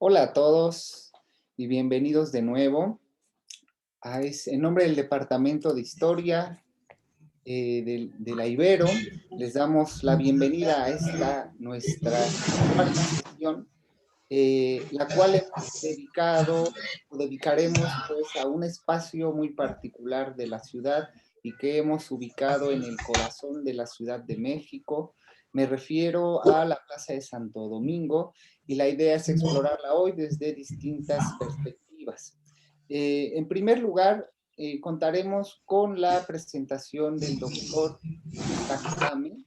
Hola a todos y bienvenidos de nuevo en nombre del Departamento de Historia de la Ibero. Les damos la bienvenida a esta nuestra cuarta sesión, la cual hemos dedicado o dedicaremos pues a un espacio muy particular de la ciudad y que hemos ubicado en el corazón de la Ciudad de México. Me refiero a la Plaza de Santo Domingo y la idea es explorarla hoy desde distintas perspectivas. En primer lugar, contaremos con la presentación del doctor Isaac Tame,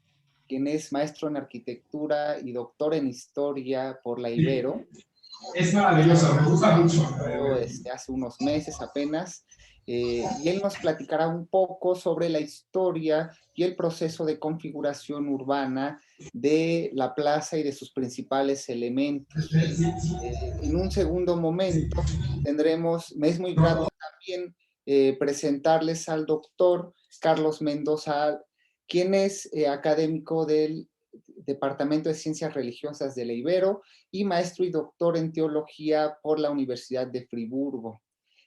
quien es maestro en arquitectura y doctor en historia por la Ibero. Es maravilloso, me gusta mucho. Hace unos meses apenas, y él nos platicará un poco sobre la historia y el proceso de configuración urbana de la plaza y de sus principales elementos. En un segundo momento me es muy grato también presentarles al doctor Carlos Mendoza, quien es académico del Departamento de Ciencias Religiosas de la Ibero y maestro y doctor en teología por la Universidad de Friburgo.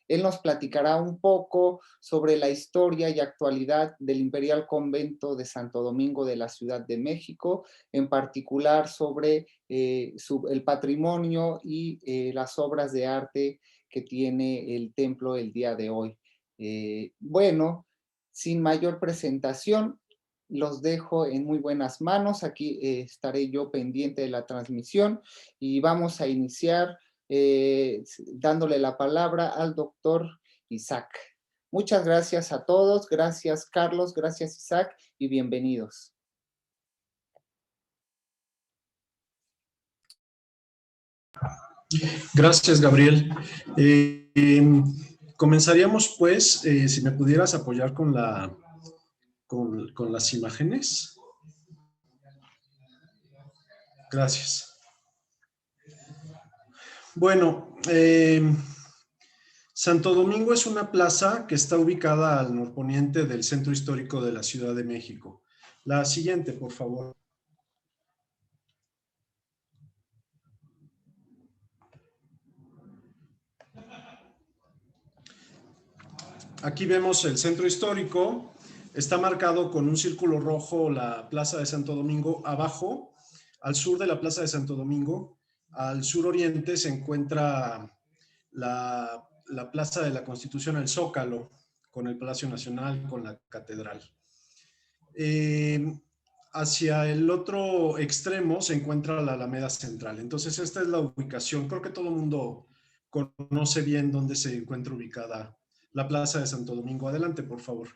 Él nos platicará un poco sobre la historia y actualidad del Imperial Convento de Santo Domingo de la Ciudad de México, en particular sobre el patrimonio y las obras de arte que tiene el templo el día de hoy. Bueno, sin mayor presentación, los dejo en muy buenas manos. Aquí estaré yo pendiente de la transmisión y vamos a iniciar dándole la palabra al doctor Isaac. Muchas gracias a todos. Gracias, Carlos. Gracias, Isaac. Y bienvenidos. Gracias, Gabriel. Comenzaríamos, pues, si me pudieras apoyar con las imágenes. Gracias. Bueno, Santo Domingo es una plaza que está ubicada al norponiente del centro histórico de la Ciudad de México. La siguiente, por favor. Aquí vemos el centro histórico. Está marcado con un círculo rojo la Plaza de Santo Domingo. Abajo, al sur de la Plaza de Santo Domingo, al suroriente se encuentra la Plaza de la Constitución, el Zócalo, con el Palacio Nacional, con la Catedral. Hacia el otro extremo se encuentra la Alameda Central. Entonces, esta es la ubicación. Creo que todo el mundo conoce bien dónde se encuentra ubicada la Plaza de Santo Domingo. Adelante, por favor.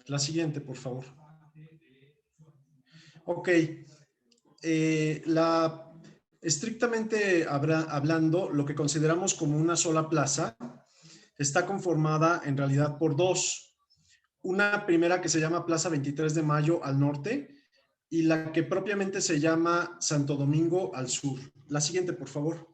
La siguiente, por favor. Ok. Estrictamente hablando, lo que consideramos como una sola plaza está conformada en realidad por dos. Una primera que se llama Plaza 23 de Mayo al norte y la que propiamente se llama Santo Domingo al sur. La siguiente, por favor.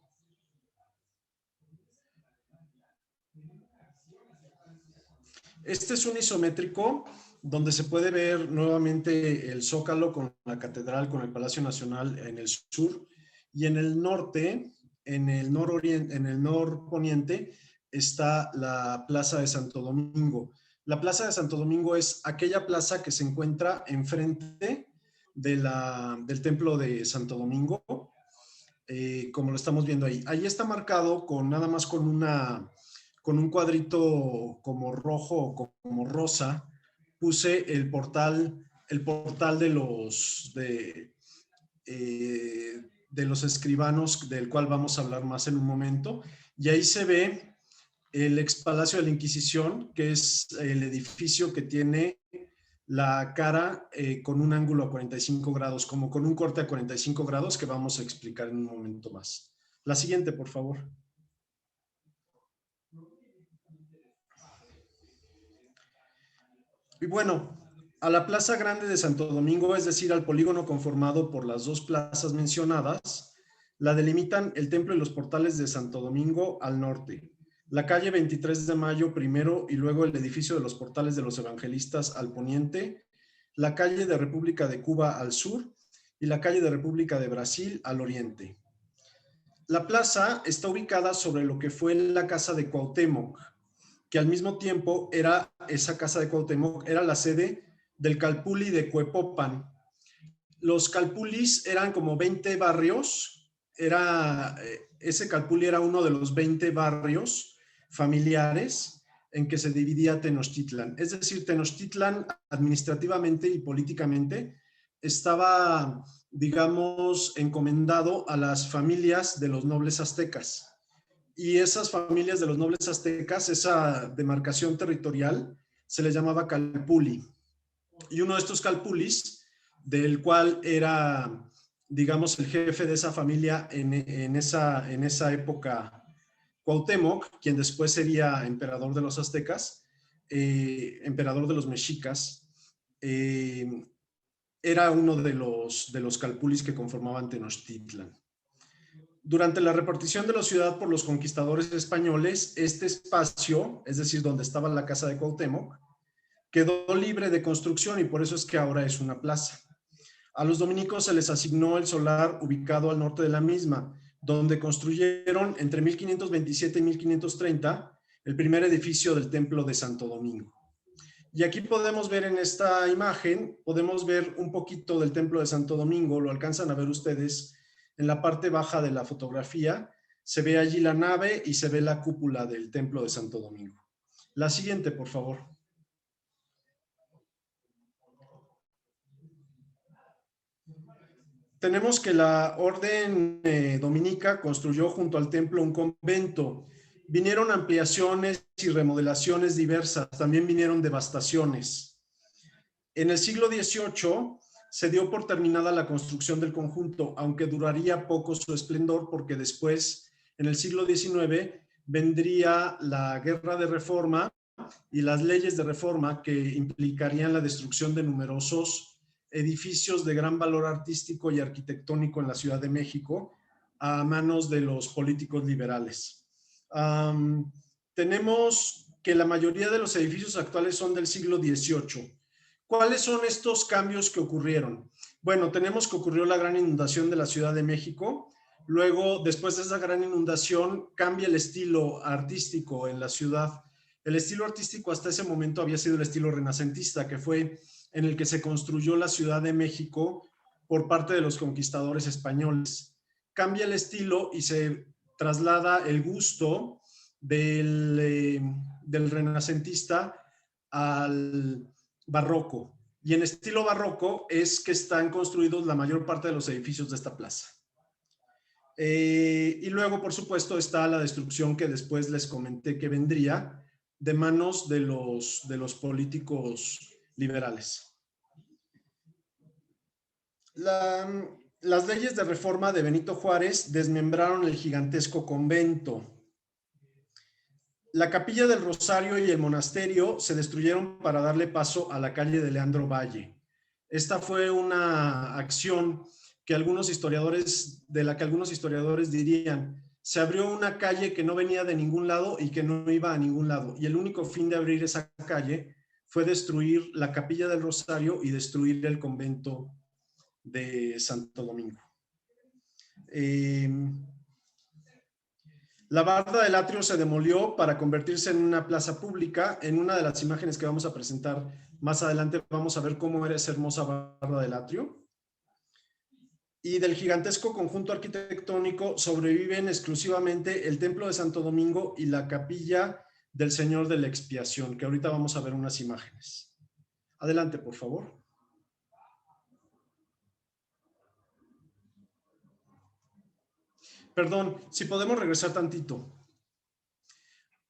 Este es un isométrico donde se puede ver nuevamente el Zócalo con la Catedral, con el Palacio Nacional en el sur, y en el norte, en el norponiente, está la Plaza de Santo Domingo. La Plaza de Santo Domingo es aquella plaza que se encuentra enfrente del Templo de Santo Domingo, como lo estamos viendo ahí. Ahí está marcado nada más con un cuadrito como rojo o como rosa. Puse el portal de los escribanos, del cual vamos a hablar más en un momento, y ahí se ve el ex Palacio de la Inquisición, que es el edificio que tiene la cara con un ángulo a 45 grados, como con un corte a 45 grados que vamos a explicar en un momento más. La siguiente, por favor. Y bueno, a la Plaza Grande de Santo Domingo, es decir, al polígono conformado por las dos plazas mencionadas, la delimitan el templo y los portales de Santo Domingo al norte, la calle 23 de Mayo primero y luego el edificio de los portales de los evangelistas al poniente, la calle de República de Cuba al sur y la calle de República de Brasil al oriente. La plaza está ubicada sobre lo que fue la casa de Cuauhtémoc, que al mismo tiempo era, esa casa de Cuauhtémoc era la sede del Calpulli de Cuepopan. Los Calpullis eran como 20 barrios, ese Calpulli era uno de los 20 barrios familiares en que se dividía Tenochtitlan. Es decir, Tenochtitlan administrativamente y políticamente estaba, digamos, encomendado a las familias de los nobles aztecas. Y esas familias de los nobles aztecas, esa demarcación territorial, se les llamaba Calpulli. Y uno de estos Calpullis, del cual era, digamos, el jefe de esa familia en esa época, Cuauhtémoc, quien después sería emperador de los aztecas, emperador de los mexicas, era uno de los Calpullis que conformaban Tenochtitlan. Durante la repartición de la ciudad por los conquistadores españoles, este espacio, es decir, donde estaba la casa de Cuauhtémoc, quedó libre de construcción y por eso es que ahora es una plaza. A los dominicos se les asignó el solar ubicado al norte de la misma, donde construyeron entre 1527 y 1530 el primer edificio del Templo de Santo Domingo. Y aquí podemos ver en esta imagen, podemos ver un poquito del Templo de Santo Domingo, lo alcanzan a ver ustedes en la parte baja de la fotografía, se ve allí la nave y se ve la cúpula del Templo de Santo Domingo. La siguiente, por favor. Tenemos que la orden dominica construyó junto al templo un convento. Vinieron ampliaciones y remodelaciones diversas, también vinieron devastaciones. En el siglo XVIII se dio por terminada la construcción del conjunto, aunque duraría poco su esplendor porque después, en el siglo XIX, vendría la Guerra de Reforma y las leyes de reforma que implicarían la destrucción de numerosos edificios de gran valor artístico y arquitectónico en la Ciudad de México a manos de los políticos liberales. Tenemos que la mayoría de los edificios actuales son del siglo XVIII. ¿Cuáles son estos cambios que ocurrieron? Bueno, tenemos que ocurrió la gran inundación de la Ciudad de México. Luego, después de esa gran inundación, cambia el estilo artístico en la ciudad. El estilo artístico hasta ese momento había sido el estilo renacentista, que fue en el que se construyó la Ciudad de México por parte de los conquistadores españoles. Cambia el estilo y se traslada el gusto del renacentista al barroco. Y en estilo barroco es que están construidos la mayor parte de los edificios de esta plaza. Y luego, por supuesto, está la destrucción que después les comenté que vendría de manos de los políticos liberales. Las leyes de reforma de Benito Juárez desmembraron el gigantesco convento. La capilla del Rosario y el monasterio se destruyeron para darle paso a la calle de Leandro Valle. Esta fue una acción que algunos historiadores dirían, se abrió una calle que no venía de ningún lado y que no iba a ningún lado. Y el único fin de abrir esa calle fue destruir la capilla del Rosario y destruir el convento de Santo Domingo. La barda del atrio se demolió para convertirse en una plaza pública. En una de las imágenes que vamos a presentar más adelante vamos a ver cómo era esa hermosa barda del atrio. Y del gigantesco conjunto arquitectónico sobreviven exclusivamente el Templo de Santo Domingo y la Capilla del Señor de la Expiación, que ahorita vamos a ver unas imágenes. Adelante, por favor. Perdón, si podemos regresar tantito.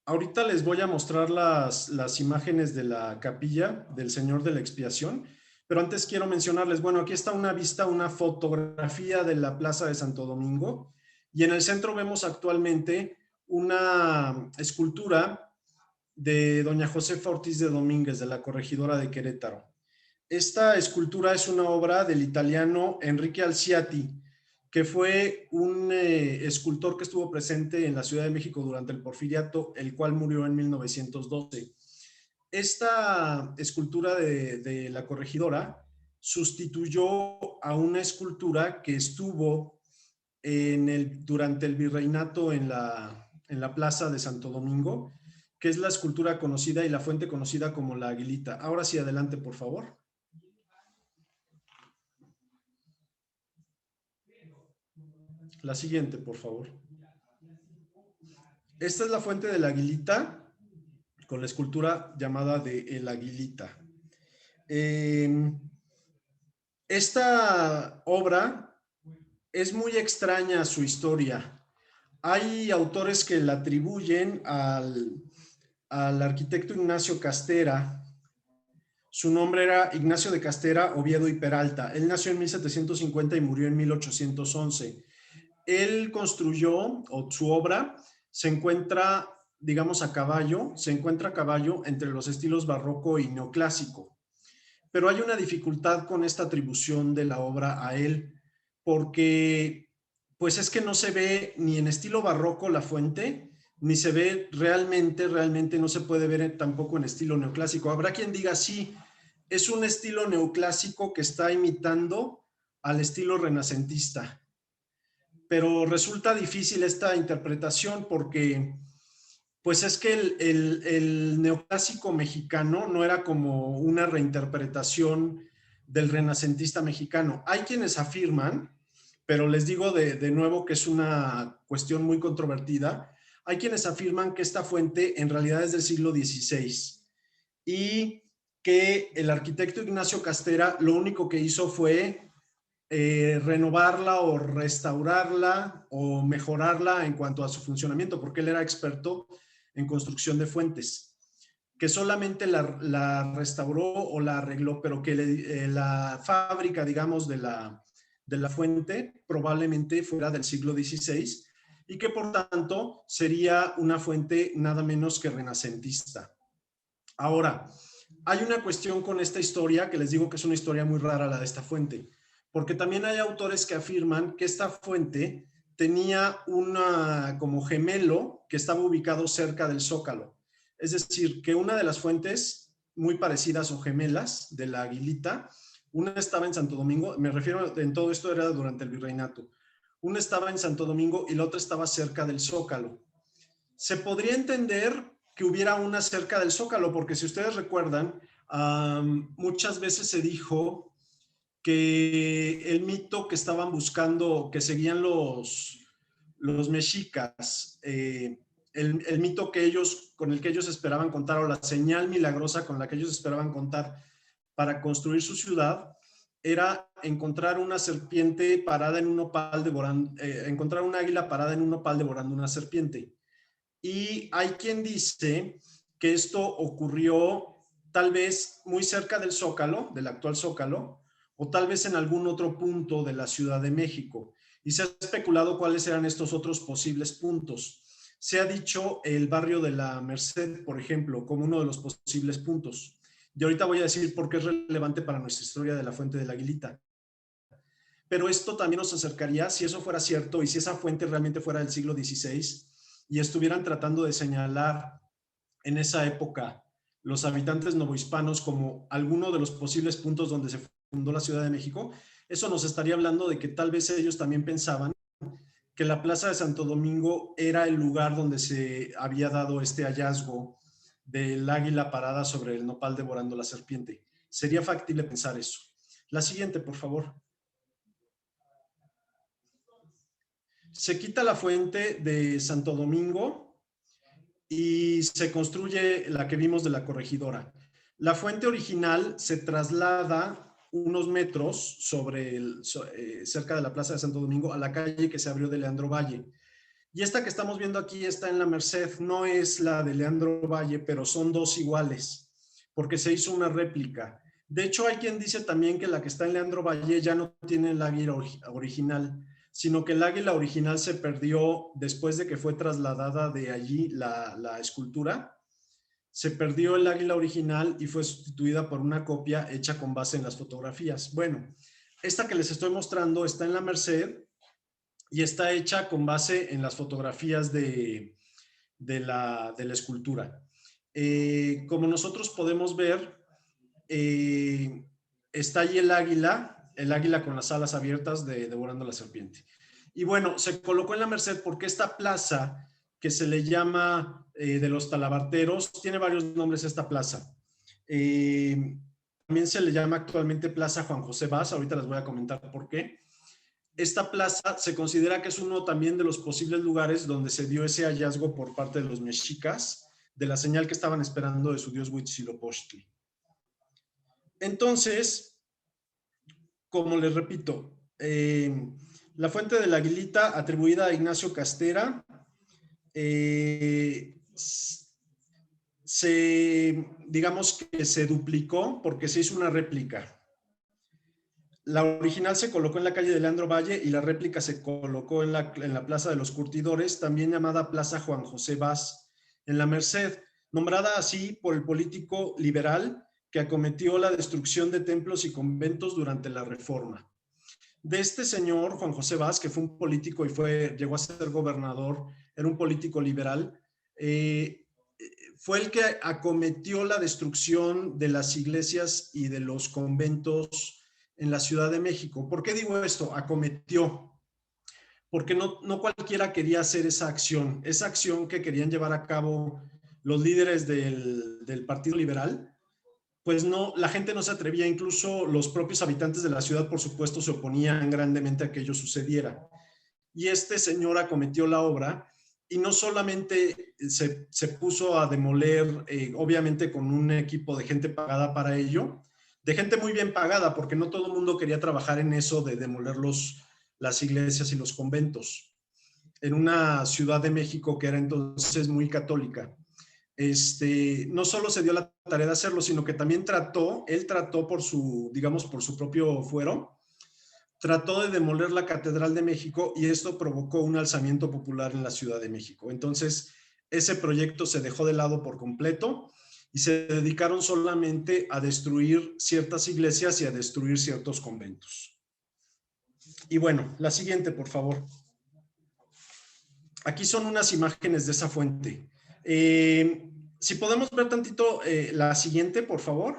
Ahorita les voy a mostrar las imágenes de la Capilla del Señor de la Expiación, pero antes quiero mencionarles, bueno, aquí está una vista, una fotografía de la Plaza de Santo Domingo, y en el centro vemos actualmente una escultura de doña Josefa Ortiz de Domínguez, de la corregidora de Querétaro. Esta escultura es una obra del italiano Enrique Alciati, que fue un escultor que estuvo presente en la Ciudad de México durante el Porfiriato, el cual murió en 1912. Esta escultura de la corregidora sustituyó recordó a una escultura que estuvo durante el virreinato en la plaza de Santo Domingo, que es la escultura conocida y la fuente conocida como la Aguilita. Ahora sí, adelante, por favor. La siguiente, por favor. Esta es la fuente de la Aguilita, con la escultura llamada de El Aguilita. Esta obra es muy extraña su historia. Hay autores que la atribuyen al arquitecto Ignacio Castera. Su nombre era Ignacio de Castera, Oviedo y Peralta. Él nació en 1750 y murió en 1811. Él construyó, o su obra, se encuentra, digamos, se encuentra a caballo entre los estilos barroco y neoclásico. Pero hay una dificultad con esta atribución de la obra a él, porque pues es que no se ve ni en estilo barroco la fuente, ni se ve realmente no se puede ver tampoco en estilo neoclásico. Habrá quien diga, sí, es un estilo neoclásico que está imitando al estilo renacentista. Pero resulta difícil esta interpretación porque pues es que el neoclásico mexicano no era como una reinterpretación del renacentista mexicano. Hay quienes afirman, pero les digo de nuevo que es una cuestión muy controvertida, hay quienes afirman que esta fuente en realidad es del siglo XVI y que el arquitecto Ignacio Castera lo único que hizo fue renovarla o restaurarla o mejorarla en cuanto a su funcionamiento, porque él era experto en construcción de fuentes, que solamente la restauró o la arregló, pero que la fábrica, digamos, de la fuente probablemente fuera del siglo XVI y que por tanto sería una fuente nada menos que renacentista. Ahora, hay una cuestión con esta historia que les digo que es una historia muy rara la de esta fuente, porque también hay autores que afirman que esta fuente tenía como gemelo que estaba ubicado cerca del Zócalo. Es decir, que una de las fuentes muy parecidas o gemelas de la Aguilita, una estaba en Santo Domingo, me refiero, en todo esto era durante el virreinato, una estaba en Santo Domingo y la otra estaba cerca del Zócalo. Se podría entender que hubiera una cerca del Zócalo, porque si ustedes recuerdan, muchas veces se dijo que el mito que estaban buscando, que seguían los mexicas, el mito con el que ellos esperaban contar, o la señal milagrosa con la que ellos esperaban contar para construir su ciudad, era encontrar una serpiente parada en un nopal devorando, encontrar una águila parada en un nopal devorando una serpiente. Y hay quien dice que esto ocurrió tal vez muy cerca del Zócalo, del actual Zócalo, o tal vez en algún otro punto de la Ciudad de México. Y se ha especulado cuáles eran estos otros posibles puntos. Se ha dicho el barrio de la Merced, por ejemplo, como uno de los posibles puntos. Y ahorita voy a decir por qué es relevante para nuestra historia de la Fuente de la Aguilita. Pero esto también nos acercaría, si eso fuera cierto y si esa fuente realmente fuera del siglo XVI y estuvieran tratando de señalar en esa época los habitantes novohispanos como alguno de los posibles puntos donde se fundó la Ciudad de México, eso nos estaría hablando de que tal vez ellos también pensaban que la Plaza de Santo Domingo era el lugar donde se había dado este hallazgo del águila parada sobre el nopal devorando la serpiente. Sería factible pensar eso. La siguiente, por favor. Se quita la fuente de Santo Domingo y se construye la que vimos de la Corregidora. La fuente original se traslada unos metros cerca de la Plaza de Santo Domingo a la calle que se abrió de Leandro Valle. Y esta que estamos viendo aquí está en la Merced, no es la de Leandro Valle, pero son dos iguales, porque se hizo una réplica. De hecho, hay quien dice también que la que está en Leandro Valle ya no tiene el águila original, sino que el águila original se perdió después de que fue trasladada de allí la escultura. Se perdió el águila original y fue sustituida por una copia hecha con base en las fotografías. Bueno, esta que les estoy mostrando está en la Merced y está hecha con base en las fotografías de la escultura. Como nosotros podemos ver, está ahí el águila el águila con las alas abiertas de Devorando la Serpiente. Y bueno, se colocó en la Merced porque esta plaza que se le llama de los Talabarteros, tiene varios nombres esta plaza. También se le llama actualmente Plaza Juan José Vaz, ahorita les voy a comentar por qué. Esta plaza se considera que es uno también de los posibles lugares donde se dio ese hallazgo por parte de los mexicas de la señal que estaban esperando de su dios Huitzilopochtli. Entonces, como les repito, la fuente de la Aguilita, atribuida a Ignacio Castera, digamos que se duplicó porque se hizo una réplica. La original se colocó en la calle de Leandro Valle y la réplica se colocó en la Plaza de los Curtidores, también llamada Plaza Juan José Vaz, en la Merced, nombrada así por el político liberal que acometió la destrucción de templos y conventos durante la Reforma. De este señor, Juan José Vaz, que fue un político y llegó a ser gobernador, era un político liberal, fue el que acometió la destrucción de las iglesias y de los conventos en la Ciudad de México. ¿Por qué digo esto? Acometió. Porque no cualquiera quería hacer esa acción que querían llevar a cabo los líderes del Partido Liberal, pues no, la gente no se atrevía, incluso los propios habitantes de la ciudad, por supuesto, se oponían grandemente a que ello sucediera. Y este señor acometió la obra y no solamente se puso a demoler, obviamente con un equipo de gente pagada para ello, de gente muy bien pagada, porque no todo el mundo quería trabajar en eso de demoler las iglesias y los conventos, en una Ciudad de México que era entonces muy católica. No solo se dio la tarea de hacerlo, sino que también él trató por su propio fuero, trató de demoler la Catedral de México y esto provocó un alzamiento popular en la Ciudad de México. Entonces, ese proyecto se dejó de lado por completo y se dedicaron solamente a destruir ciertas iglesias y a destruir ciertos conventos. Y bueno, la siguiente, por favor. Aquí son unas imágenes de esa fuente. Si podemos ver tantito la siguiente, por favor.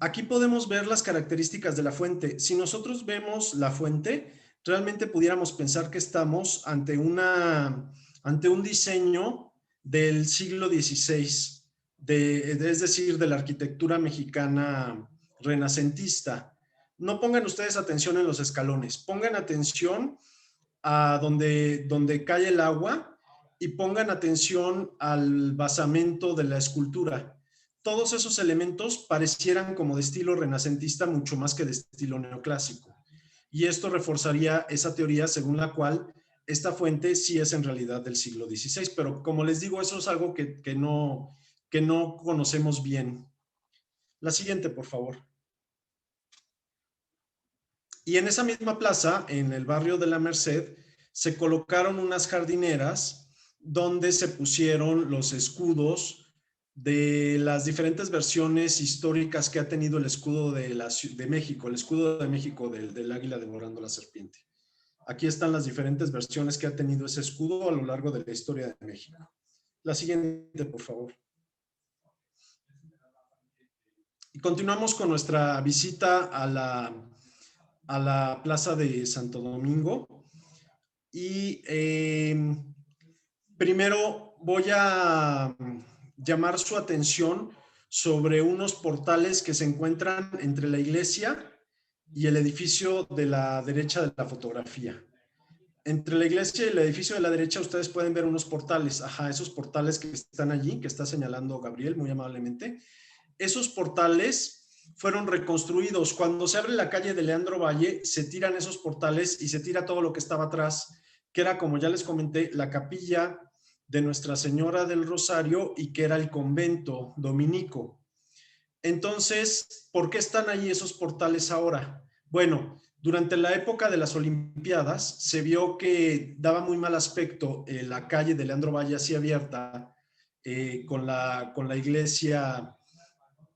Aquí podemos ver las características de la fuente. Si nosotros vemos la fuente, realmente pudiéramos pensar que estamos ante un diseño del siglo XVI, es decir, de la arquitectura mexicana renacentista. No pongan ustedes atención en los escalones, pongan atención a donde cae el agua y pongan atención al basamento de la escultura. Todos esos elementos parecieran como de estilo renacentista mucho más que de estilo neoclásico. Y esto reforzaría esa teoría según la cual esta fuente sí es en realidad del siglo XVI. Pero como les digo, eso es algo que no conocemos bien. La siguiente, por favor. Y en esa misma plaza, en el barrio de la Merced, se colocaron unas jardineras donde se pusieron los escudos de las diferentes versiones históricas que ha tenido el escudo de México, el escudo de México del águila devorando la serpiente. Aquí están las diferentes versiones que ha tenido ese escudo a lo largo de la historia de México. La siguiente, por favor. Y continuamos con nuestra visita a la Plaza de Santo Domingo. Y primero voy a llamar su atención sobre unos portales que se encuentran entre la iglesia y el edificio de la derecha de la fotografía. Entre la iglesia y el edificio de la derecha ustedes pueden ver unos portales, esos portales que están allí, que está señalando Gabriel muy amablemente. Esos portales fueron reconstruidos. Cuando se abre la calle de Leandro Valle, se tiran esos portales y se tira todo lo que estaba atrás, que era, como ya les comenté, la capilla de Nuestra Señora del Rosario y que era el convento dominico. Entonces, ¿por qué están ahí esos portales ahora? Bueno, durante la época de las Olimpiadas se vio que daba muy mal aspecto la calle de Leandro Valle así abierta, con la iglesia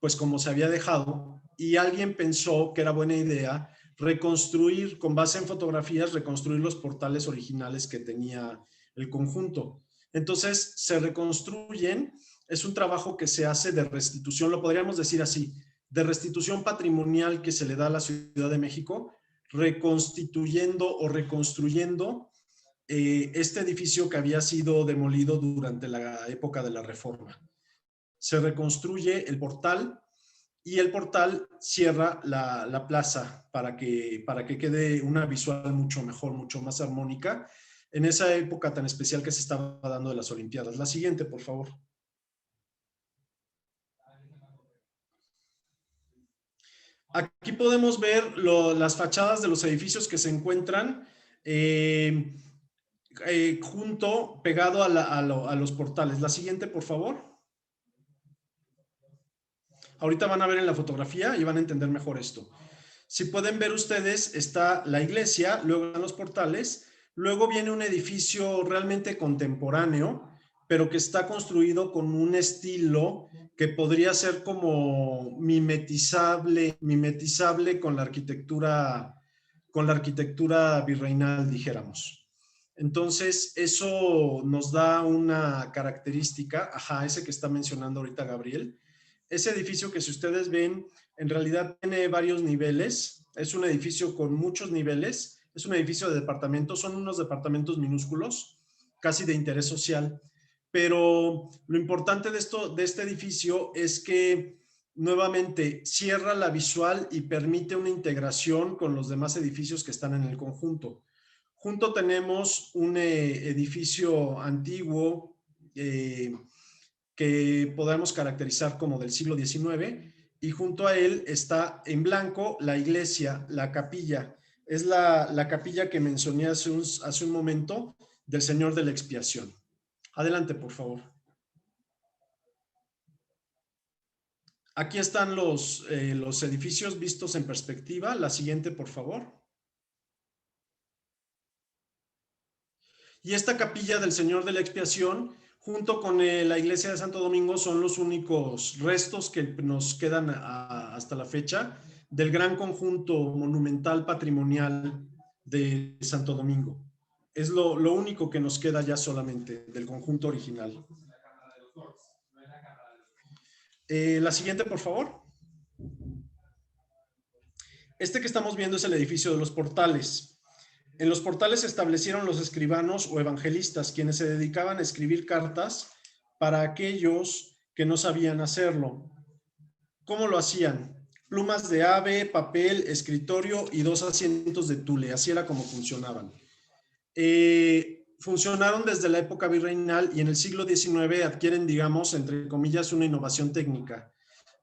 pues como se había dejado, y alguien pensó que era buena idea reconstruir, con base en fotografías, reconstruir los portales originales que tenía el conjunto. Entonces se reconstruyen, es un trabajo que se hace de restitución, lo podríamos decir así, de restitución patrimonial que se le da a la Ciudad de México, reconstituyendo o reconstruyendo este edificio que había sido demolido durante la época de la Reforma. Se reconstruye el portal y el portal cierra la plaza para que quede una visual mucho mejor, mucho más armónica en esa época tan especial que se estaba dando de las Olimpiadas. La siguiente, por favor. Aquí podemos ver las fachadas de los edificios que se encuentran pegado a los portales. La siguiente, por favor. Ahorita van a ver en la fotografía y van a entender mejor esto. Si pueden ver ustedes, está la iglesia, luego están los portales, luego viene un edificio realmente contemporáneo, pero que está construido con un estilo que podría ser como mimetizable con la arquitectura virreinal, dijéramos. Entonces, eso nos da una característica, ese que está mencionando ahorita Gabriel. Ese edificio que si ustedes ven, en realidad tiene varios niveles, es un edificio con muchos niveles, es un edificio de departamentos, son unos departamentos minúsculos, casi de interés social, pero lo importante de este edificio es que nuevamente cierra la visual y permite una integración con los demás edificios que están en el conjunto. Junto tenemos un edificio antiguo que podemos caracterizar como del siglo XIX, y junto a él está en blanco la iglesia, la capilla. Es la capilla que mencioné hace un momento del Señor de la Expiación. Adelante, por favor. Aquí están los edificios vistos en perspectiva. La siguiente, por favor. Y esta capilla del Señor de la Expiación, junto con la iglesia de Santo Domingo, son los únicos restos que nos quedan hasta la fecha del gran conjunto monumental patrimonial de Santo Domingo. Es lo único que nos queda ya solamente del conjunto original. La siguiente, por favor. Este que estamos viendo es el edificio de los portales. En los portales se establecieron los escribanos o evangelistas, quienes se dedicaban a escribir cartas para aquellos que no sabían hacerlo. ¿Cómo lo hacían? Plumas de ave, papel, escritorio y 2 asientos de tule. Así era como funcionaban. Funcionaron desde la época virreinal y en el siglo XIX adquieren, digamos, entre comillas, una innovación técnica.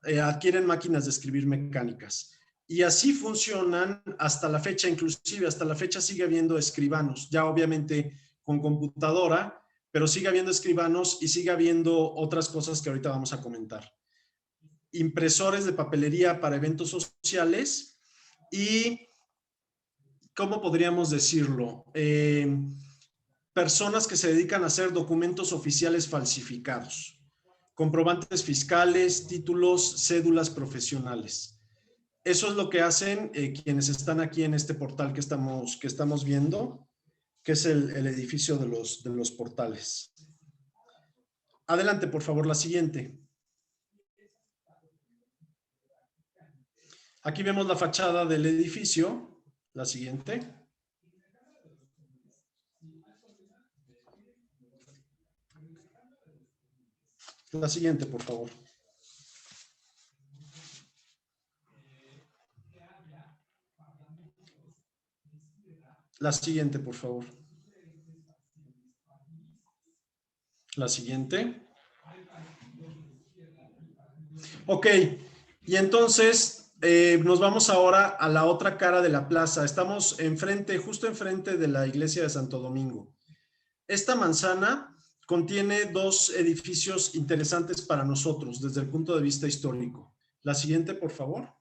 Adquieren máquinas de escribir mecánicas. Y así funcionan hasta la fecha, inclusive hasta la fecha sigue habiendo escribanos, ya obviamente con computadora, pero sigue habiendo escribanos y sigue habiendo otras cosas que ahorita vamos a comentar. Impresores de papelería para eventos sociales y, ¿cómo podríamos decirlo? Personas que se dedican a hacer documentos oficiales falsificados, comprobantes fiscales, títulos, cédulas profesionales. Eso es lo que hacen quienes están aquí en este portal que estamos viendo, que es el edificio de los portales. Adelante, por favor, la siguiente. Aquí vemos la fachada del edificio. La siguiente. La siguiente, por favor. La siguiente, por favor. La siguiente. Ok, y entonces nos vamos ahora a la otra cara de la plaza. Estamos justo enfrente de la iglesia de Santo Domingo. Esta manzana contiene 2 edificios interesantes para nosotros desde el punto de vista histórico. La siguiente, por favor.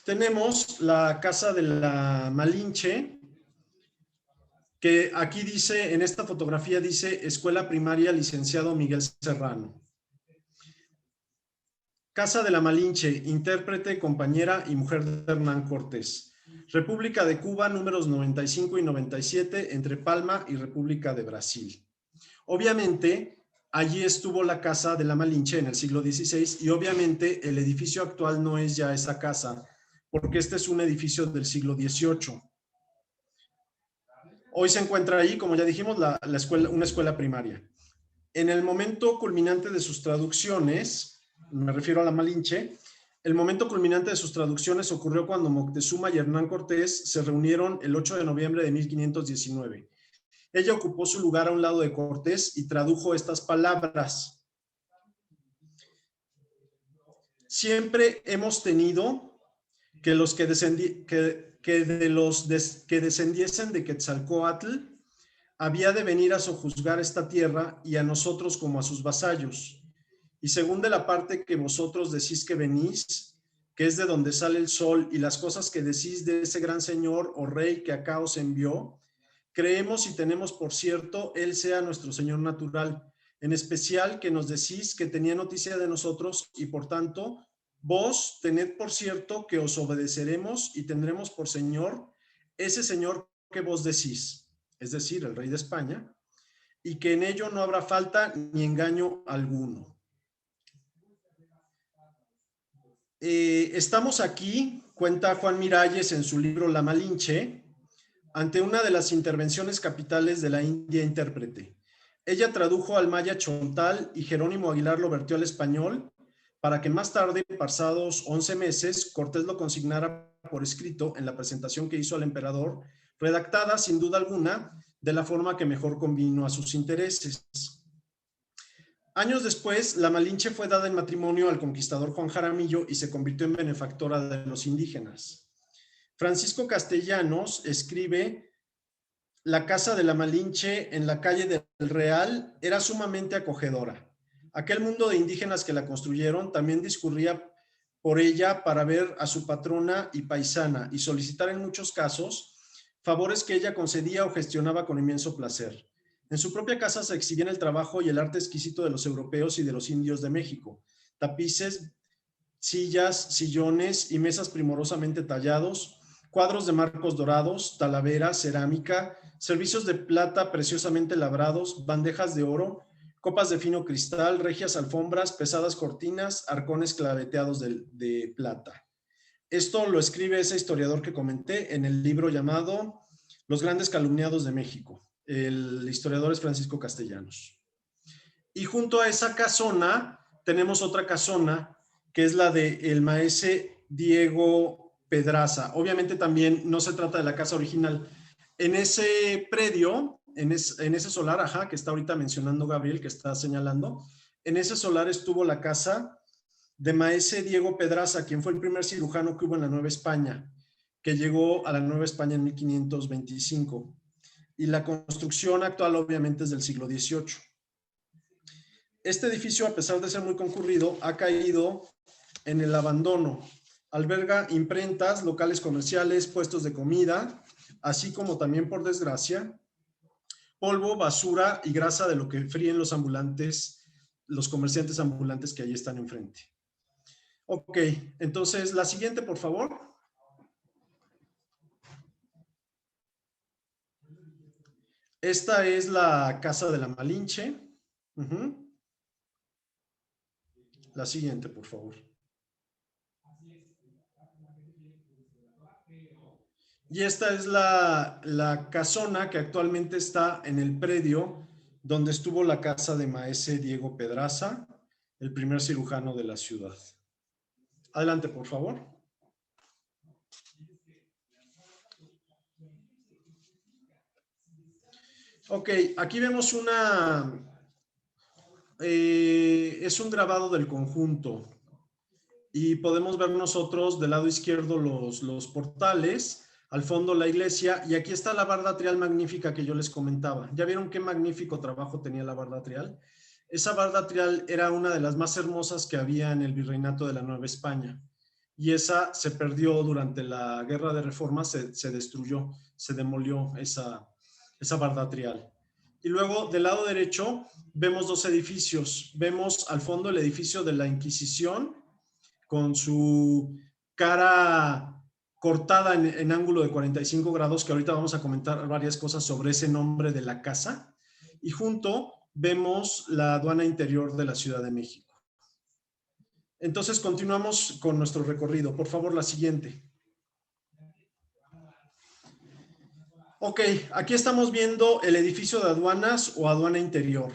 Tenemos la Casa de la Malinche, que aquí dice, en esta fotografía dice Escuela Primaria Licenciado Miguel Serrano. Casa de la Malinche, intérprete, compañera y mujer de Hernán Cortés. República de Cuba, números 95 y 97, entre Palma y República de Brasil. Obviamente, allí estuvo la casa de la Malinche en el siglo XVI y obviamente el edificio actual no es ya esa casa, porque este es un edificio del siglo XVIII. Hoy se encuentra ahí, como ya dijimos, una escuela primaria. En el momento culminante de sus traducciones, me refiero a la Malinche, el momento culminante de sus traducciones ocurrió cuando Moctezuma y Hernán Cortés se reunieron el 8 de noviembre de 1519. Ella ocupó su lugar a un lado de Cortés y tradujo estas palabras. Siempre hemos tenido que los que descendiesen de Quetzalcóatl había de venir a sojuzgar esta tierra y a nosotros como a sus vasallos. Y según de la parte que vosotros decís que venís, que es de donde sale el sol, y las cosas que decís de ese gran señor o rey que acá os envió, creemos y tenemos por cierto, él sea nuestro señor natural, en especial que nos decís que tenía noticia de nosotros y por tanto, vos tened por cierto que os obedeceremos y tendremos por señor ese señor que vos decís, es decir, el rey de España, y que en ello no habrá falta ni engaño alguno. Estamos aquí, cuenta Juan Miralles en su libro La Malinche, ante una de las intervenciones capitales de la India intérprete. Ella tradujo al maya Chontal y Jerónimo Aguilar lo vertió al español para que más tarde, pasados 11 meses, Cortés lo consignara por escrito en la presentación que hizo al emperador, redactada sin duda alguna de la forma que mejor convino a sus intereses. Años después, la Malinche fue dada en matrimonio al conquistador Juan Jaramillo y se convirtió en benefactora de los indígenas. Francisco Castellanos escribe: la casa de la Malinche en la calle del Real era sumamente acogedora. Aquel mundo de indígenas que la construyeron también discurría por ella para ver a su patrona y paisana y solicitar en muchos casos favores que ella concedía o gestionaba con inmenso placer. En su propia casa se exhibían el trabajo y el arte exquisito de los europeos y de los indios de México. Tapices, sillas, sillones y mesas primorosamente tallados, cuadros de marcos dorados, talavera, cerámica, servicios de plata preciosamente labrados, bandejas de oro, copas de fino cristal, regias alfombras, pesadas cortinas, arcones claveteados de plata. Esto lo escribe ese historiador que comenté en el libro llamado Los grandes calumniados de México. El historiador es Francisco Castellanos. Y junto a esa casona tenemos otra casona que es la del maese Diego Pedraza. Obviamente también no se trata de la casa original. En ese predio, en ese solar, que está ahorita mencionando Gabriel, que está señalando, en ese solar estuvo la casa de maese Diego Pedraza, quien fue el primer cirujano que hubo en la Nueva España, que llegó a la Nueva España en 1525. Y la construcción actual obviamente es del siglo XVIII. Este edificio, a pesar de ser muy concurrido, ha caído en el abandono. Alberga imprentas, locales comerciales, puestos de comida, así como también, por desgracia, polvo, basura y grasa de lo que fríen los ambulantes, los comerciantes ambulantes que allí están enfrente. Ok, entonces la siguiente, por favor. Esta es la casa de la Malinche. La siguiente, por favor. Y esta es la casona que actualmente está en el predio donde estuvo la casa de maese Diego Pedraza, el primer cirujano de la ciudad. Adelante, por favor. Ok, aquí vemos es un grabado del conjunto y podemos ver nosotros del lado izquierdo los portales, al fondo la iglesia, y aquí está la barda atrial magnífica que yo les comentaba. ¿Ya vieron qué magnífico trabajo tenía la barda atrial? Esa barda atrial era una de las más hermosas que había en el virreinato de la Nueva España, y esa se perdió durante la Guerra de Reforma, se destruyó, se demolió esa barda atrial. Y luego del lado derecho vemos dos edificios. Vemos al fondo el edificio de la Inquisición con su cara cortada en ángulo de 45 grados, que ahorita vamos a comentar varias cosas sobre ese nombre de la casa. Y junto vemos la aduana interior de la Ciudad de México. Entonces, continuamos con nuestro recorrido. Por favor, la siguiente. Ok, aquí estamos viendo el edificio de aduanas o aduana interior.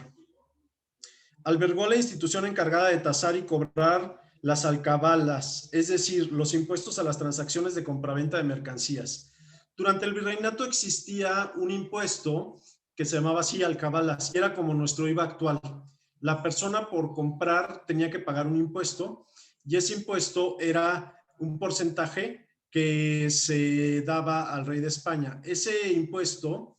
Albergó la institución encargada de tasar y cobrar las alcabalas, es decir, los impuestos a las transacciones de compraventa de mercancías. Durante el virreinato existía un impuesto que se llamaba así alcabalas, era como nuestro IVA actual. La persona por comprar tenía que pagar un impuesto y ese impuesto era un porcentaje que se daba al rey de España. Ese impuesto,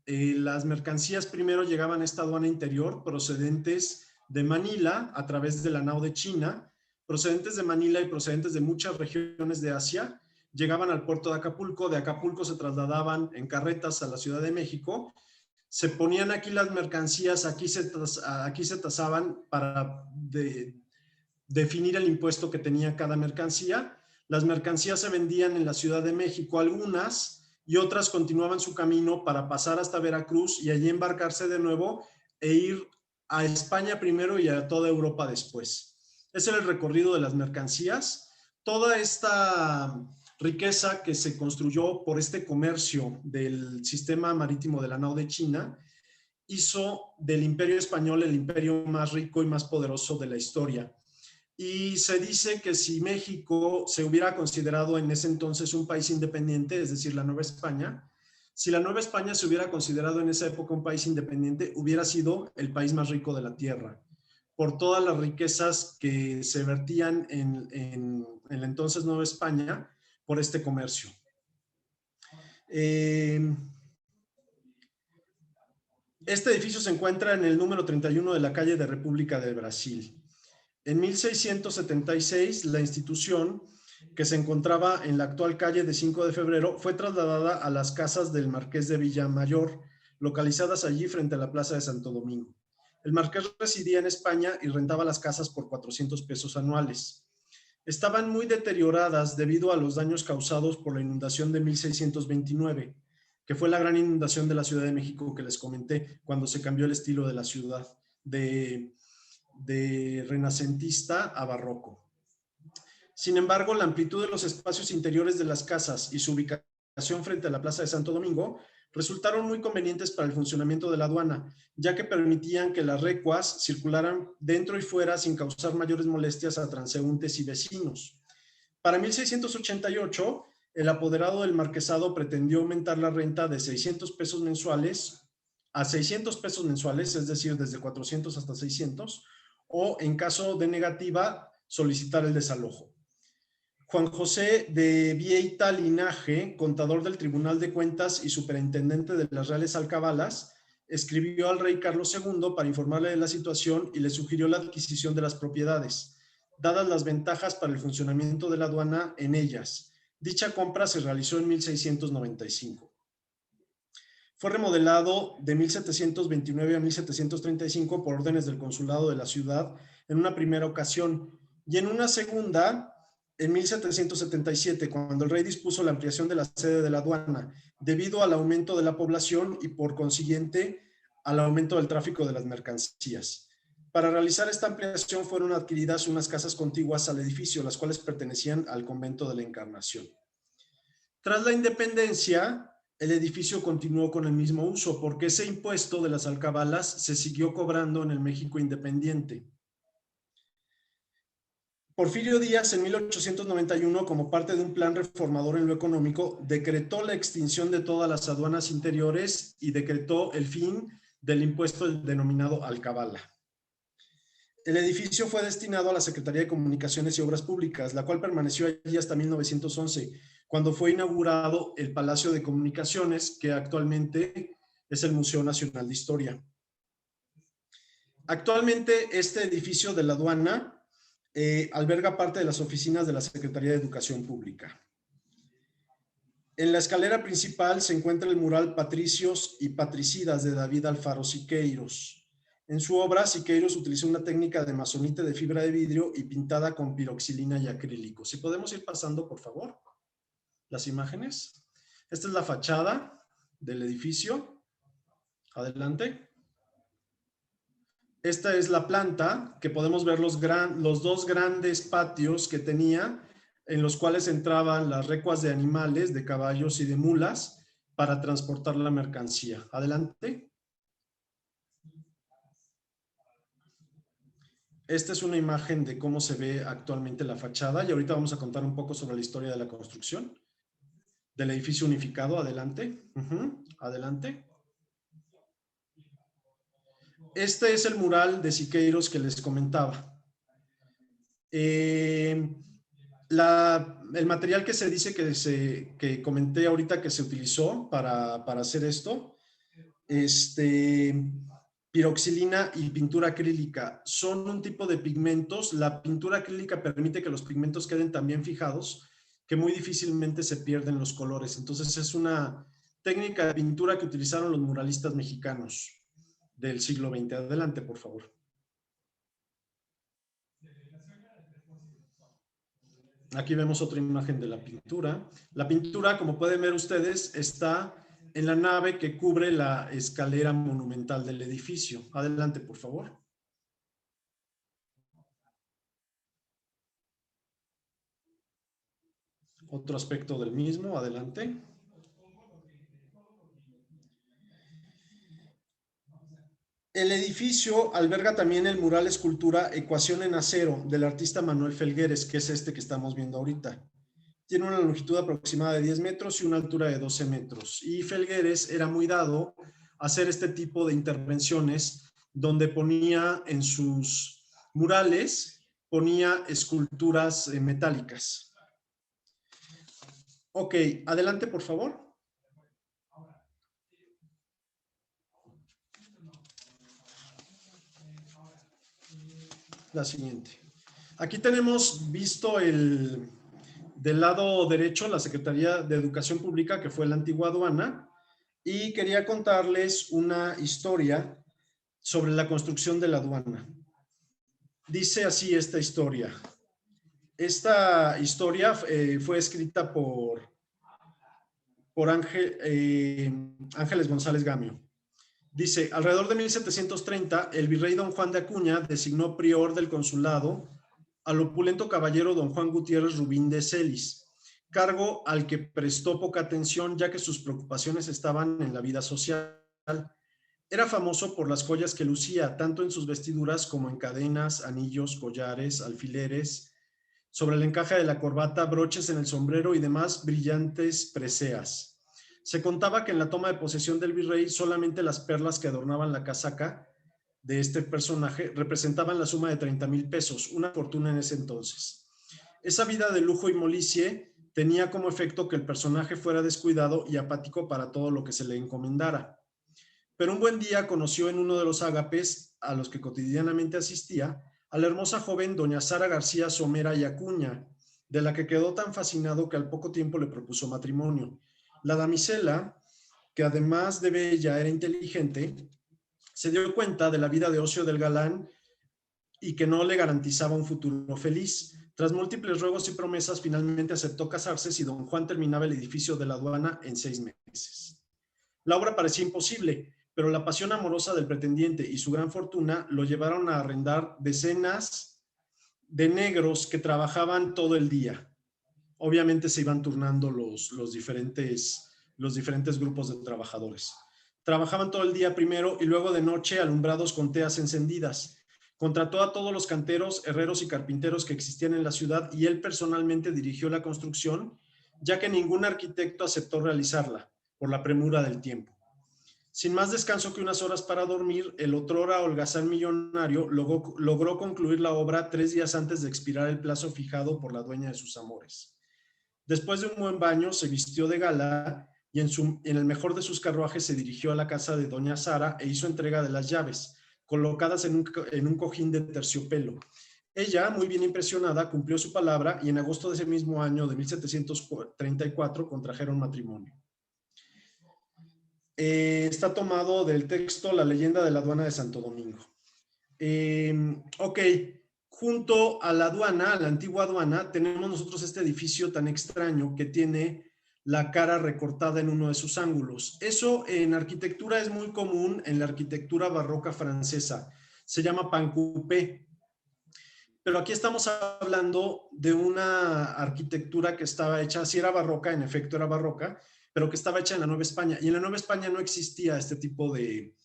las mercancías primero llegaban a esta aduana interior procedentes de Manila a través de la nao de China, procedentes de Manila y procedentes de muchas regiones de Asia, llegaban al puerto de Acapulco se trasladaban en carretas a la Ciudad de México, se ponían aquí las mercancías, aquí se tasaban para definir el impuesto que tenía cada mercancía. Las mercancías se vendían en la Ciudad de México, algunas, y otras continuaban su camino para pasar hasta Veracruz y allí embarcarse de nuevo e ir a España primero y a toda Europa después. Ese era el recorrido de las mercancías. Toda esta riqueza que se construyó por este comercio del sistema marítimo de la nao de China hizo del Imperio Español el imperio más rico y más poderoso de la historia. Y se dice que si México se hubiera considerado en ese entonces un país independiente, es decir, la Nueva España, si la Nueva España se hubiera considerado en esa época un país independiente, hubiera sido el país más rico de la tierra, por todas las riquezas que se vertían en la entonces Nueva España por este comercio. Este edificio se encuentra en el número 31 de la calle de República de Brasil. En 1676, la institución, que se encontraba en la actual calle de 5 de febrero, fue trasladada a las casas del Marqués de Villamayor, localizadas allí frente a la Plaza de Santo Domingo. El marqués residía en España y rentaba las casas por 400 pesos anuales. Estaban muy deterioradas debido a los daños causados por la inundación de 1629, que fue la gran inundación de la Ciudad de México que les comenté, cuando se cambió el estilo de la ciudad, de renacentista a barroco. Sin embargo, la amplitud de los espacios interiores de las casas y su ubicación frente a la Plaza de Santo Domingo resultaron muy convenientes para el funcionamiento de la aduana, ya que permitían que las recuas circularan dentro y fuera sin causar mayores molestias a transeúntes y vecinos. Para 1688, el apoderado del marquesado pretendió aumentar la renta de 600 pesos mensuales a 600 pesos mensuales, es decir, desde 400 hasta 600, o en caso de negativa, solicitar el desalojo. Juan José de Vieita Linaje, contador del Tribunal de Cuentas y superintendente de las Reales Alcabalas, escribió al rey Carlos II para informarle de la situación y le sugirió la adquisición de las propiedades, dadas las ventajas para el funcionamiento de la aduana en ellas. Dicha compra se realizó en 1695. Fue remodelado de 1729 a 1735 por órdenes del consulado de la ciudad en una primera ocasión y en una segunda en 1777, cuando el rey dispuso la ampliación de la sede de la aduana debido al aumento de la población y por consiguiente al aumento del tráfico de las mercancías. Para realizar esta ampliación fueron adquiridas unas casas contiguas al edificio, las cuales pertenecían al convento de la Encarnación. Tras la independencia, el edificio continuó con el mismo uso porque ese impuesto de las alcabalas se siguió cobrando en el México independiente. Porfirio Díaz, en 1891, como parte de un plan reformador en lo económico, decretó la extinción de todas las aduanas interiores y decretó el fin del impuesto denominado alcabala. El edificio fue destinado a la Secretaría de Comunicaciones y Obras Públicas, la cual permaneció allí hasta 1911, cuando fue inaugurado el Palacio de Comunicaciones, que actualmente es el Museo Nacional de Historia. Actualmente este edificio de la aduana alberga parte de las oficinas de la Secretaría de Educación Pública. En la escalera principal se encuentra el mural Patricios y Patricidas de David Alfaro Siqueiros. En su obra, Siqueiros utilizó una técnica de masonite de fibra de vidrio y pintada con piroxilina y acrílico. Si podemos ir pasando, por favor, las imágenes. Esta es la fachada del edificio. Adelante. Esta es la planta, que podemos ver los dos grandes patios que tenía, en los cuales entraban las recuas de animales, de caballos y de mulas, para transportar la mercancía. Adelante. Esta es una imagen de cómo se ve actualmente la fachada y ahorita vamos a contar un poco sobre la historia de la construcción del edificio unificado. Adelante. Adelante. Este es el mural de Siqueiros que les comentaba. El material que se dice que comenté ahorita que se utilizó para hacer esto, piroxilina y pintura acrílica, son un tipo de pigmentos. La pintura acrílica permite que los pigmentos queden tan bien fijados que muy difícilmente se pierden los colores. Entonces es una técnica de pintura que utilizaron los muralistas mexicanos del siglo XX. Adelante, por favor. Aquí vemos otra imagen de la pintura. La pintura, como pueden ver ustedes, está en la nave que cubre la escalera monumental del edificio. Adelante, por favor. Otro aspecto del mismo. Adelante. El edificio alberga también el mural escultura Ecuación en acero del artista Manuel Felgueres, que es este que estamos viendo ahorita. Tiene una longitud aproximada de 10 metros y una altura de 12 metros. Y Felgueres era muy dado a hacer este tipo de intervenciones donde ponía en sus murales, ponía esculturas metálicas. Ok, adelante por favor. La siguiente. Aquí tenemos visto del lado derecho la Secretaría de Educación Pública, que fue la antigua aduana, y quería contarles una historia sobre la construcción de la aduana. Dice así esta historia. Esta historia fue escrita por Ángeles González Gamio. Dice, alrededor de 1730, el virrey don Juan de Acuña designó prior del consulado al opulento caballero don Juan Gutiérrez Rubín de Celis, cargo al que prestó poca atención ya que sus preocupaciones estaban en la vida social. Era famoso por las joyas que lucía, tanto en sus vestiduras como en cadenas, anillos, collares, alfileres, sobre el encaje de la corbata, broches en el sombrero y demás brillantes preseas. Se contaba que en la toma de posesión del virrey solamente las perlas que adornaban la casaca de este personaje representaban la suma de 30,000 pesos, una fortuna en ese entonces. Esa vida de lujo y molicie tenía como efecto que el personaje fuera descuidado y apático para todo lo que se le encomendara. Pero un buen día conoció en uno de los ágapes a los que cotidianamente asistía a la hermosa joven doña Sara García Somera y Acuña, de la que quedó tan fascinado que al poco tiempo le propuso matrimonio. La damisela, que además de bella era inteligente, se dio cuenta de la vida de ocio del galán y que no le garantizaba un futuro feliz. Tras múltiples ruegos y promesas, finalmente aceptó casarse si don Juan terminaba el edificio de la aduana en 6 meses. La obra parecía imposible, pero la pasión amorosa del pretendiente y su gran fortuna lo llevaron a arrendar decenas de negros que trabajaban todo el día. Obviamente se iban turnando los diferentes grupos de trabajadores. Trabajaban todo el día primero y luego de noche alumbrados con teas encendidas. Contrató a todos los canteros, herreros y carpinteros que existían en la ciudad y él personalmente dirigió la construcción, ya que ningún arquitecto aceptó realizarla por la premura del tiempo. Sin más descanso que unas horas para dormir, el otrora holgazán millonario logró concluir la obra 3 días antes de expirar el plazo fijado por la dueña de sus amores. Después de un buen baño, se vistió de gala y en el mejor de sus carruajes se dirigió a la casa de doña Sara e hizo entrega de las llaves, colocadas en un cojín de terciopelo. Ella, muy bien impresionada, cumplió su palabra y en agosto de ese mismo año de 1734 contrajeron matrimonio. Está tomado del texto La leyenda de la aduana de Santo Domingo. Ok, junto a la aduana, a la antigua aduana, tenemos nosotros este edificio tan extraño que tiene la cara recortada en uno de sus ángulos. Eso en arquitectura es muy común en la arquitectura barroca francesa. se llama Pancupé. Pero aquí estamos hablando de una arquitectura que estaba hecha, sí era barroca, en efecto era barroca, pero que estaba hecha en la Nueva España. Y en la Nueva España no existía este tipo de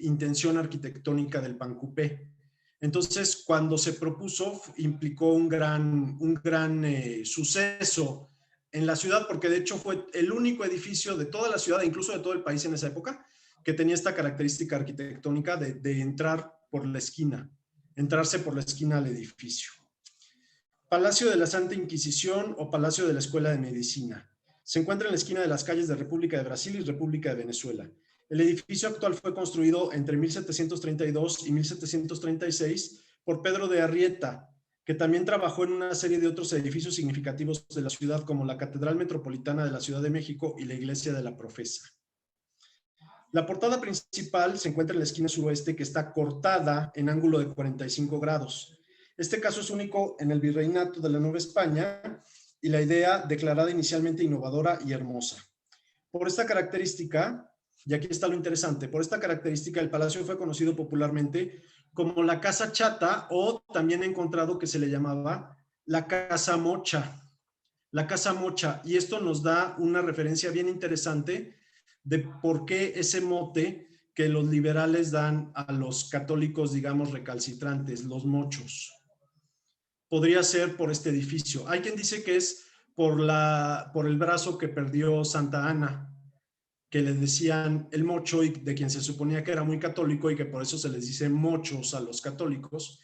intención arquitectónica del Pancupé. Entonces, cuando se propuso, implicó un gran suceso en la ciudad, porque de hecho fue el único edificio de toda la ciudad, incluso de todo el país en esa época, que tenía esta característica arquitectónica de entrar por la esquina, entrarse por la esquina al edificio. Palacio de la Santa Inquisición o Palacio de la Escuela de Medicina. Se encuentra en la esquina de las calles de República de Brasil y República de Venezuela. El edificio actual fue construido entre 1732 y 1736 por Pedro de Arrieta, que también trabajó en una serie de otros edificios significativos de la ciudad, como la Catedral Metropolitana de la Ciudad de México y la Iglesia de la Profesa. La portada principal se encuentra en la esquina suroeste, que está cortada en ángulo de 45 grados. Este caso es único en el virreinato de la Nueva España y la idea declarada inicialmente innovadora y hermosa. Por esta característica, y aquí está lo interesante, por esta característica el palacio fue conocido popularmente como la Casa Chata, o también he encontrado que se le llamaba la Casa Mocha. La Casa Mocha, y esto nos da una referencia bien interesante de por qué ese mote que los liberales dan a los católicos, digamos, recalcitrantes, los mochos. Podría ser por este edificio. Hay quien dice que es por el brazo que perdió Santa Ana, que le decían el mocho, y de quien se suponía que era muy católico y que por eso se les dice mochos a los católicos.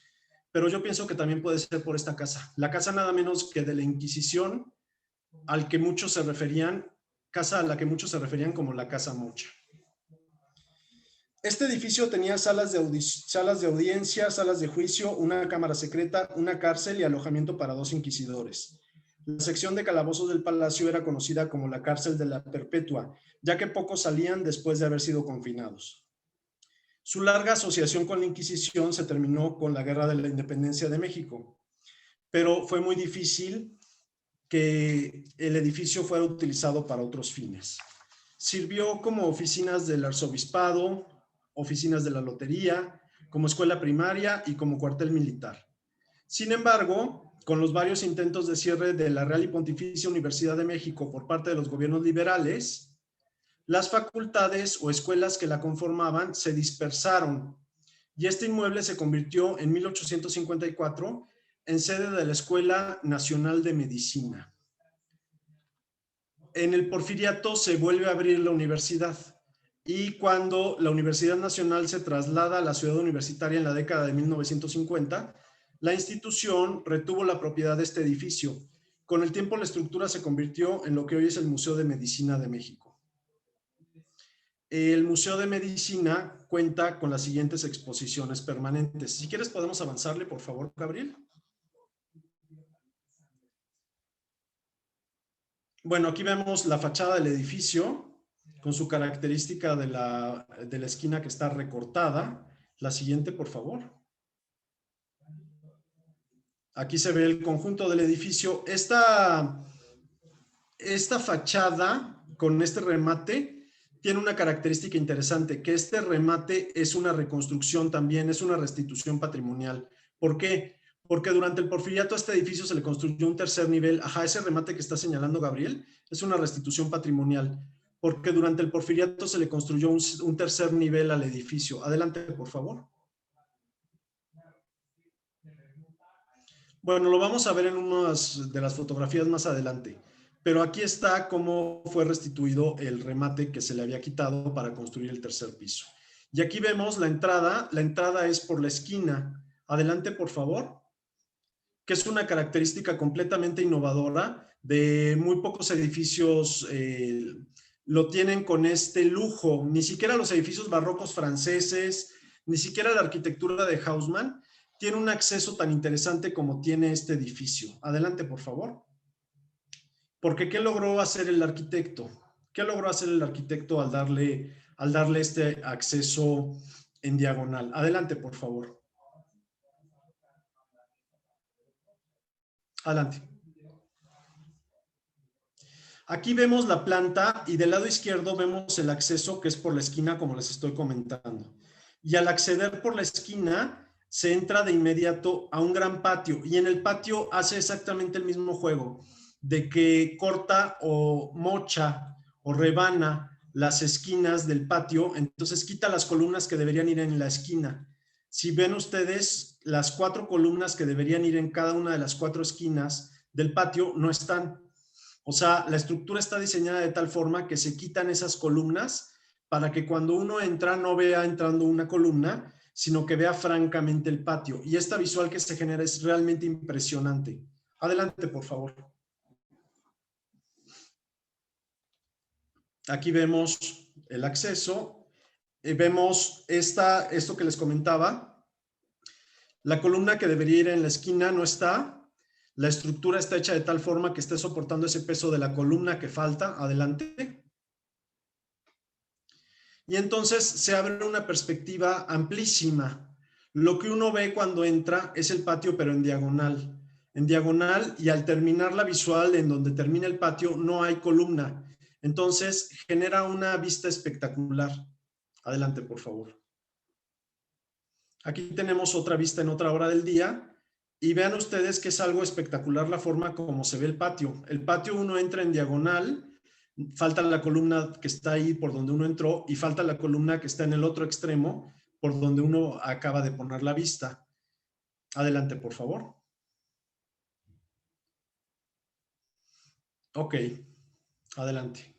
Pero yo pienso que también puede ser por esta casa. La casa nada menos que de la Inquisición, al que muchos se referían, casa a la que muchos se referían como la Casa Mocha. Este edificio tenía salas de audiencia, salas de juicio, una cámara secreta, una cárcel y alojamiento para 2 inquisidores. La sección de calabozos del palacio era conocida como la cárcel de la Perpetua, ya que pocos salían después de haber sido confinados. Su larga asociación con la Inquisición se terminó con la Guerra de la Independencia de México, pero fue muy difícil que el edificio fuera utilizado para otros fines. Sirvió como oficinas del arzobispado, oficinas de la lotería, como escuela primaria y como cuartel militar. Sin embargo, con los varios intentos de cierre de la Real y Pontificia Universidad de México por parte de los gobiernos liberales, las facultades o escuelas que la conformaban se dispersaron y este inmueble se convirtió en 1854 en sede de la Escuela Nacional de Medicina. En el Porfiriato se vuelve a abrir la universidad, y cuando la Universidad Nacional se traslada a la ciudad universitaria en la década de 1950, la institución retuvo la propiedad de este edificio. Con el tiempo la estructura se convirtió en lo que hoy es el Museo de Medicina de México. El Museo de Medicina cuenta con las siguientes exposiciones permanentes. Si quieres podemos avanzarle, por favor, Gabriel. Bueno, aquí vemos la fachada del edificio con su característica de la esquina que está recortada. La siguiente, por favor. Aquí se ve el conjunto del edificio. Esta fachada con este remate tiene una característica interesante, que este remate es una reconstrucción también, es una restitución patrimonial. ¿Por qué? Porque durante el Porfiriato a este edificio se le construyó un tercer nivel. Ajá, ese remate que está señalando Gabriel es una restitución patrimonial, porque durante el Porfiriato se le construyó un tercer nivel al edificio. Adelante, por favor. Bueno, lo vamos a ver en unas de las fotografías más adelante, pero aquí está cómo fue restituido el remate que se le había quitado para construir el tercer piso. Y aquí vemos la entrada es por la esquina. Adelante, por favor. Que es una característica completamente innovadora, de muy pocos edificios lo tienen con este lujo. Ni siquiera los edificios barrocos franceses, ni siquiera la arquitectura de Haussmann tiene un acceso tan interesante como tiene este edificio. Adelante, por favor. Porque ¿qué logró hacer el arquitecto? ¿Qué logró hacer el arquitecto al darle este acceso en diagonal? Adelante, por favor. Adelante. Aquí vemos la planta y del lado izquierdo vemos el acceso que es por la esquina, como les estoy comentando. y al acceder por la esquina se entra de inmediato a un gran patio, y en el patio hace exactamente el mismo juego, de que corta o mocha o rebana las esquinas del patio, entonces quita las columnas que deberían ir en la esquina. Si ven ustedes, las 4 columnas que deberían ir en cada una de las 4 esquinas del patio no están. O sea, la estructura está diseñada de tal forma que se quitan esas columnas para que cuando uno entra no vea entrando una columna, sino que vea francamente el patio. Y esta visual que se genera es realmente impresionante. Adelante, por favor. Aquí vemos el acceso. Vemos esto que les comentaba. La columna que debería ir en la esquina no está. La estructura está hecha de tal forma que esté soportando ese peso de la columna que falta. Adelante. Y entonces se abre una perspectiva amplísima. Lo que uno ve cuando entra es el patio, pero en diagonal. En diagonal, y al terminar la visual en donde termina el patio, no hay columna. Entonces genera una vista espectacular. Adelante, por favor. Aquí tenemos otra vista en otra hora del día. Y vean ustedes que es algo espectacular la forma como se ve el patio. El patio uno entra en diagonal, falta la columna que está ahí por donde uno entró y falta la columna que está en el otro extremo por donde uno acaba de poner la vista. Adelante, por favor. Ok, adelante.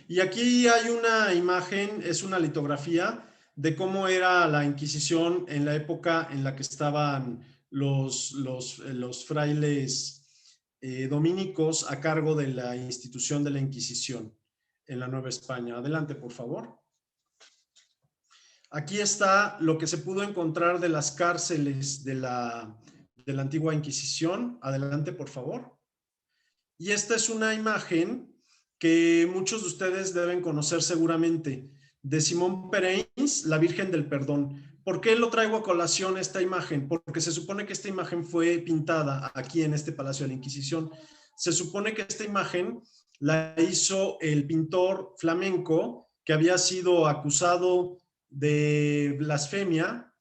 Y aquí hay una imagen, es una litografía de cómo era la Inquisición en la época en la que estaban los frailes dominicos a cargo de la institución de la Inquisición en la Nueva España. Adelante, por favor. Aquí está lo que se pudo encontrar de las cárceles de la antigua Inquisición. Adelante, por favor. Y esta es una imagen que muchos de ustedes deben conocer seguramente, de Simón Pereins, la Virgen del Perdón. ¿Por qué lo traigo a colación esta imagen? Porque se supone que esta imagen fue pintada aquí en este Palacio de la Inquisición. Se supone que esta imagen la hizo el pintor flamenco que había sido acusado de blasfemia.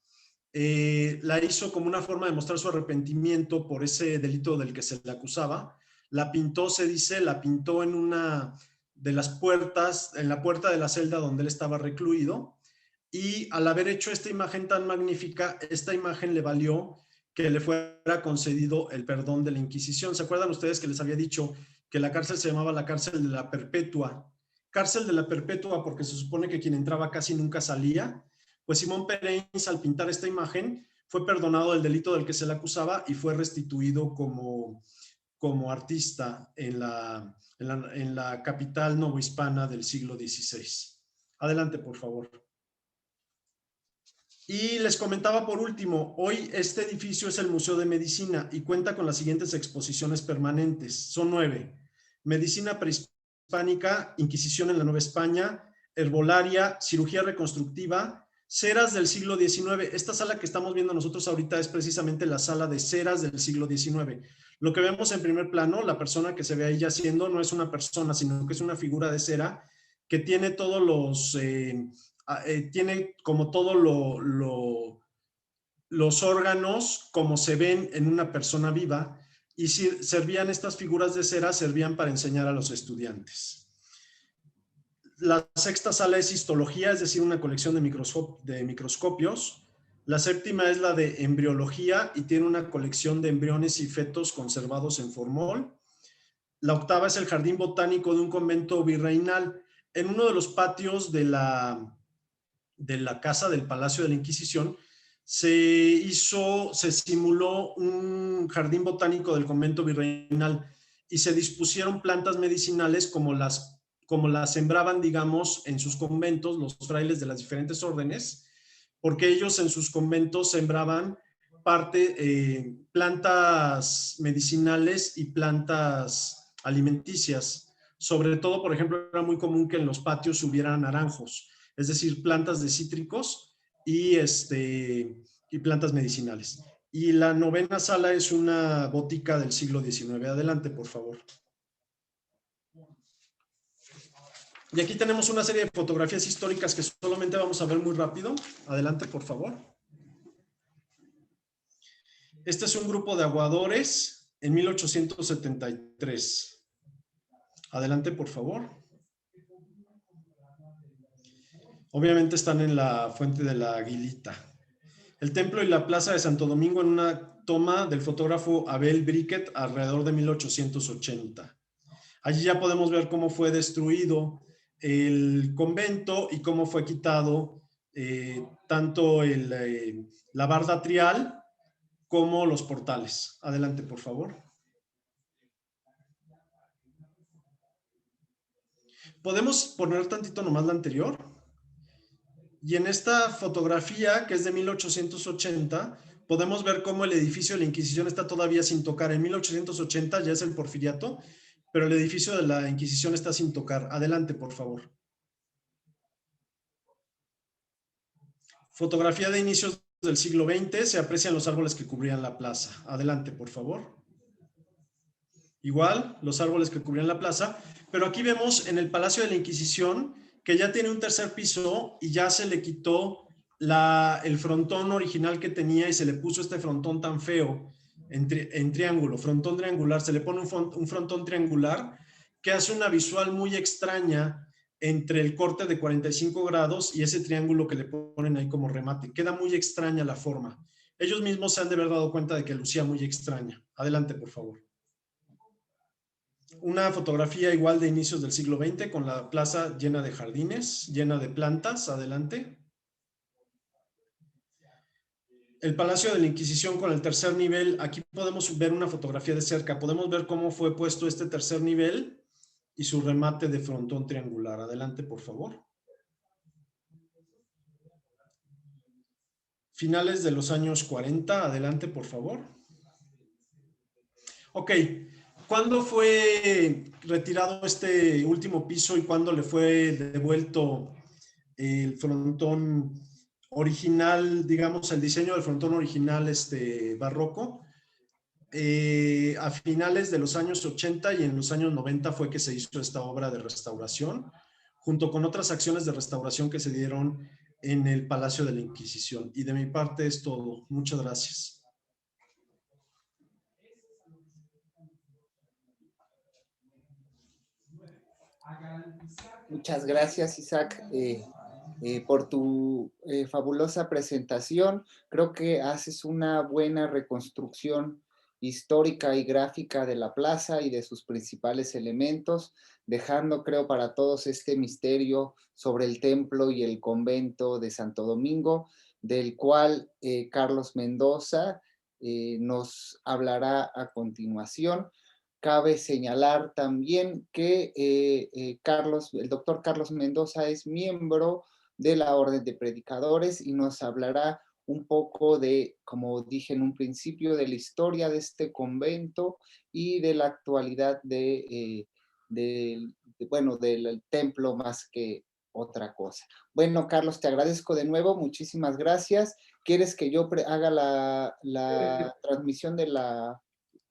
La hizo como una forma de mostrar su arrepentimiento por ese delito del que se le acusaba. La pintó, se dice, la pintó en una de las puertas, en la puerta de la celda donde él estaba recluido, y al haber hecho esta imagen tan magnífica, esta imagen le valió que le fuera concedido el perdón de la Inquisición. ¿Se acuerdan ustedes que les había dicho que la cárcel se llamaba la cárcel de la Perpetua? Cárcel de la Perpetua porque se supone que quien entraba casi nunca salía. Pues Simón Pereins, al pintar esta imagen, fue perdonado del delito del que se le acusaba y fue restituido como artista en la capital novohispana del siglo XVI. Adelante, por favor. Y les comentaba por último, hoy este edificio es el Museo de Medicina y cuenta con las siguientes exposiciones permanentes. Son 9. Medicina prehispánica, Inquisición en la Nueva España, herbolaria, cirugía reconstructiva, ceras del siglo XIX. Esta sala que estamos viendo nosotros ahorita es precisamente la sala de ceras del siglo XIX. Lo que vemos en primer plano, la persona que se ve ahí yaciendo no es una persona, sino que es una figura de cera que tiene todos los... tiene como todos los órganos como se ven en una persona viva, y si servían estas figuras de cera, servían para enseñar a los estudiantes. La sexta sala es histología, es decir, una colección de microscopios. La séptima es la de embriología y tiene una colección de embriones y fetos conservados en formol. La octava es el jardín botánico de un convento virreinal. En uno de los patios de la casa del Palacio de la Inquisición se simuló un jardín botánico del convento virreinal y se dispusieron plantas medicinales como las sembraban, digamos, en sus conventos los frailes de las diferentes órdenes, porque ellos en sus conventos sembraban plantas medicinales y plantas alimenticias. Sobre todo, por ejemplo, era muy común que en los patios hubiera naranjos, es decir, plantas de cítricos y plantas medicinales. Y la novena sala es una botica del siglo XIX. Adelante, por favor. Y aquí tenemos una serie de fotografías históricas que solamente vamos a ver muy rápido. Adelante, por favor. Este es un grupo de aguadores en 1873. Adelante, por favor. Obviamente están en la fuente de la Aguilita. El templo y la plaza de Santo Domingo en una toma del fotógrafo Abel Briquet alrededor de 1880. Allí ya podemos ver cómo fue destruido el convento y cómo fue quitado tanto la barda atrial como los portales. Adelante, por favor. ¿Podemos poner tantito nomás la anterior? Y en esta fotografía, que es de 1880, podemos ver cómo el edificio de la Inquisición está todavía sin tocar. En 1880 ya es el Porfiriato, pero el edificio de la Inquisición está sin tocar. Adelante, por favor. Fotografía de inicios del siglo XX, se aprecian los árboles que cubrían la plaza. Adelante, por favor. Igual, los árboles que cubrían la plaza, pero aquí vemos en el Palacio de la Inquisición que ya tiene un tercer piso y ya se le quitó el frontón original que tenía y se le puso este frontón tan feo en triángulo, frontón triangular. Se le pone un frontón triangular que hace una visual muy extraña entre el corte de 45 grados y ese triángulo que le ponen ahí como remate. Queda muy extraña la forma. Ellos mismos se han de haber dado cuenta de que lucía muy extraña. Adelante, por favor. Una fotografía igual de inicios del siglo XX con la plaza llena de jardines, llena de plantas. Adelante. El Palacio de la Inquisición con el tercer nivel. Aquí podemos ver una fotografía de cerca. Podemos ver cómo fue puesto este tercer nivel y su remate de frontón triangular. Adelante, por favor. Finales de los años 40. Adelante, por favor. Ok. ¿Cuándo fue retirado este último piso y cuándo le fue devuelto el frontón original, digamos, el diseño del frontón original barroco? A finales de los años 80 y en los años 90 fue que se hizo esta obra de restauración, junto con otras acciones de restauración que se dieron en el Palacio de la Inquisición. Y de mi parte es todo. Muchas gracias. Muchas gracias, Isaac, por tu fabulosa presentación. Creo que haces una buena reconstrucción histórica y gráfica de la plaza y de sus principales elementos, dejando, creo, para todos este misterio sobre el templo y el convento de Santo Domingo, del cual Carlos Mendoza nos hablará a continuación. Cabe señalar también que el doctor Carlos Mendoza es miembro de la Orden de Predicadores y nos hablará un poco de, como dije en un principio, de la historia de este convento y de la actualidad bueno, del templo más que otra cosa. Bueno, Carlos, te agradezco de nuevo, muchísimas gracias. ¿Quieres que yo haga la transmisión de la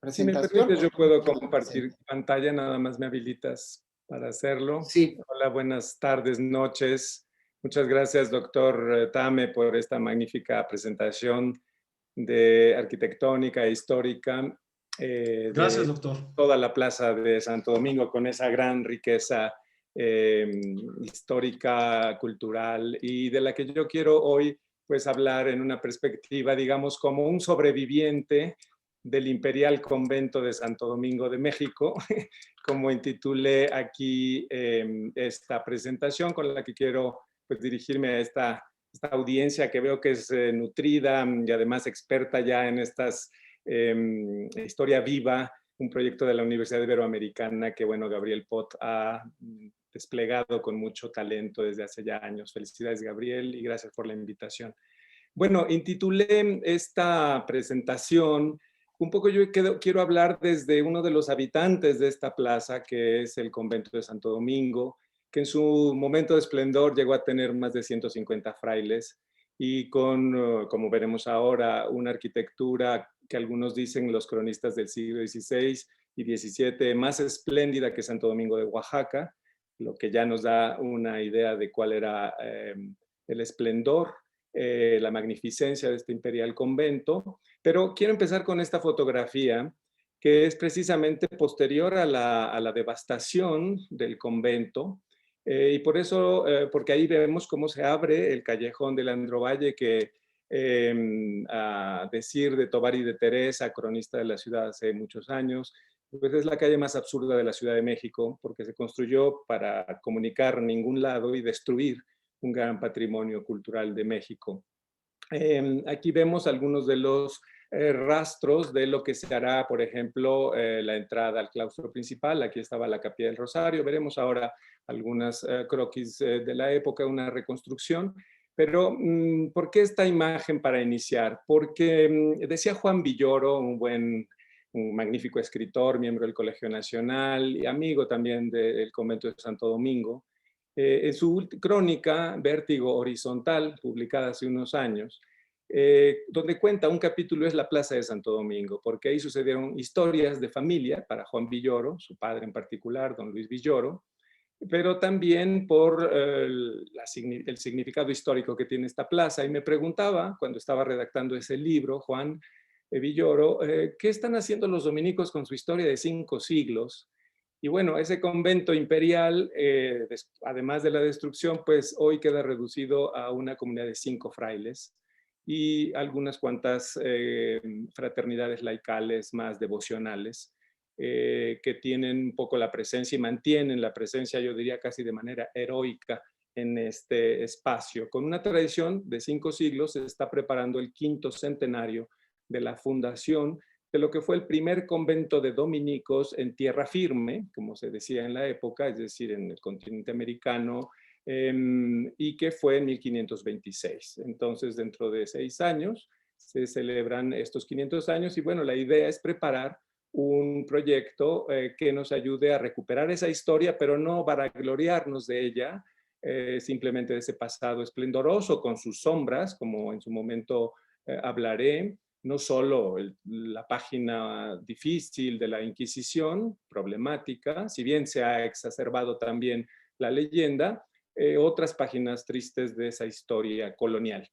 Si me presentación? permites, yo puedo compartir pantalla, nada más me habilitas para hacerlo. Sí. Hola, buenas tardes, noches. Muchas gracias, doctor Tame, por esta magnífica presentación de arquitectónica e histórica. Gracias, doctor. Toda la plaza de Santo Domingo con esa gran riqueza histórica, cultural, y de la que yo quiero hoy pues hablar en una perspectiva, digamos, como un sobreviviente del Imperial Convento de Santo Domingo de México, como intitulé aquí esta presentación con la que quiero pues, dirigirme a esta audiencia que veo que es nutrida y además experta ya en estas historia viva, un proyecto de la Universidad Iberoamericana que, bueno, Gabriel Pot ha desplegado con mucho talento desde hace ya años. Felicidades, Gabriel, y gracias por la invitación. Bueno, intitulé esta presentación un poco, yo quiero hablar desde uno de los habitantes de esta plaza, que es el convento de Santo Domingo, que en su momento de esplendor llegó a tener más de 150 frailes y con, como veremos ahora, una arquitectura que algunos dicen, los cronistas del siglo XVI y XVII, más espléndida que Santo Domingo de Oaxaca, lo que ya nos da una idea de cuál era el esplendor, la magnificencia de este imperial convento. Pero quiero empezar con esta fotografía, que es precisamente posterior a la devastación del convento, y por eso, porque ahí vemos cómo se abre el callejón del Androvalle, que a decir de Tovar y de Teresa, cronista de la ciudad hace muchos años, pues es la calle más absurda de la Ciudad de México, porque se construyó para comunicar a ningún lado y destruir un gran patrimonio cultural de México. Aquí vemos algunos de los rastros de lo que se hará, por ejemplo, la entrada al claustro principal. Aquí estaba la Capilla del Rosario. Veremos ahora algunas croquis de la época, una reconstrucción. Pero, ¿por qué esta imagen para iniciar? Porque decía Juan Villoro, un magnífico escritor, miembro del Colegio Nacional y amigo también del convento de Santo Domingo, en su crónica Vértigo Horizontal, publicada hace unos años, donde cuenta un capítulo es la Plaza de Santo Domingo, porque ahí sucedieron historias de familia para Juan Villoro, su padre en particular, don Luis Villoro, pero también por el significado histórico que tiene esta plaza. Y me preguntaba, cuando estaba redactando ese libro, Juan Villoro, ¿qué están haciendo los dominicos con su historia de 5 siglos? Y bueno, ese convento imperial, además de la destrucción, pues hoy queda reducido a una comunidad de 5 frailes y algunas cuantas fraternidades laicales más devocionales, que tienen un poco la presencia y mantienen la presencia, yo diría casi de manera heroica, en este espacio. Con una tradición de 5 siglos se está preparando el 5º centenario de la fundación de lo que fue el primer convento de dominicos en tierra firme, como se decía en la época, es decir, en el continente americano, y que fue en 1526. Entonces, dentro de 6 años se celebran estos 500 años y bueno, la idea es preparar un proyecto que nos ayude a recuperar esa historia, pero no para gloriarnos de ella, simplemente de ese pasado esplendoroso con sus sombras, como en su momento hablaré, no solo la página difícil de la Inquisición, problemática, si bien se ha exacerbado también la leyenda, otras páginas tristes de esa historia colonial.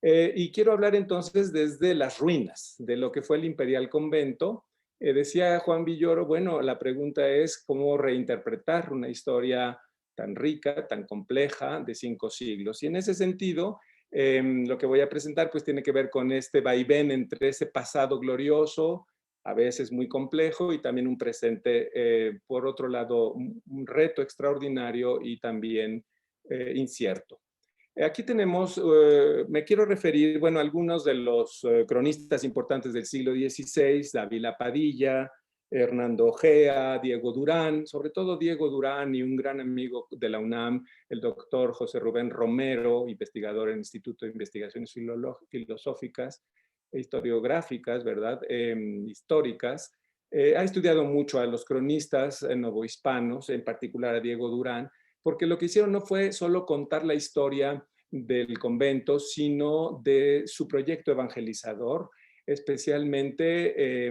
Y quiero hablar entonces desde las ruinas de lo que fue el Imperial Convento. Decía Juan Villoro, bueno, la pregunta es cómo reinterpretar una historia tan rica, tan compleja, de 5 siglos. Y en ese sentido, lo que voy a presentar pues tiene que ver con este vaivén entre ese pasado glorioso, a veces muy complejo, y también un presente, por otro lado, un reto extraordinario y también incierto. Aquí tenemos, me quiero referir, bueno, a algunos de los cronistas importantes del siglo XVI, Dávila Padilla, Hernando Ojea, Diego Durán, sobre todo Diego Durán y un gran amigo de la UNAM, el doctor José Rubén Romero, investigador en el Instituto de Investigaciones Filosóficas e Historiográficas, ¿verdad? Históricas. Ha estudiado mucho a los cronistas novohispanos, en particular a Diego Durán, porque lo que hicieron no fue solo contar la historia del convento, sino de su proyecto evangelizador, especialmente,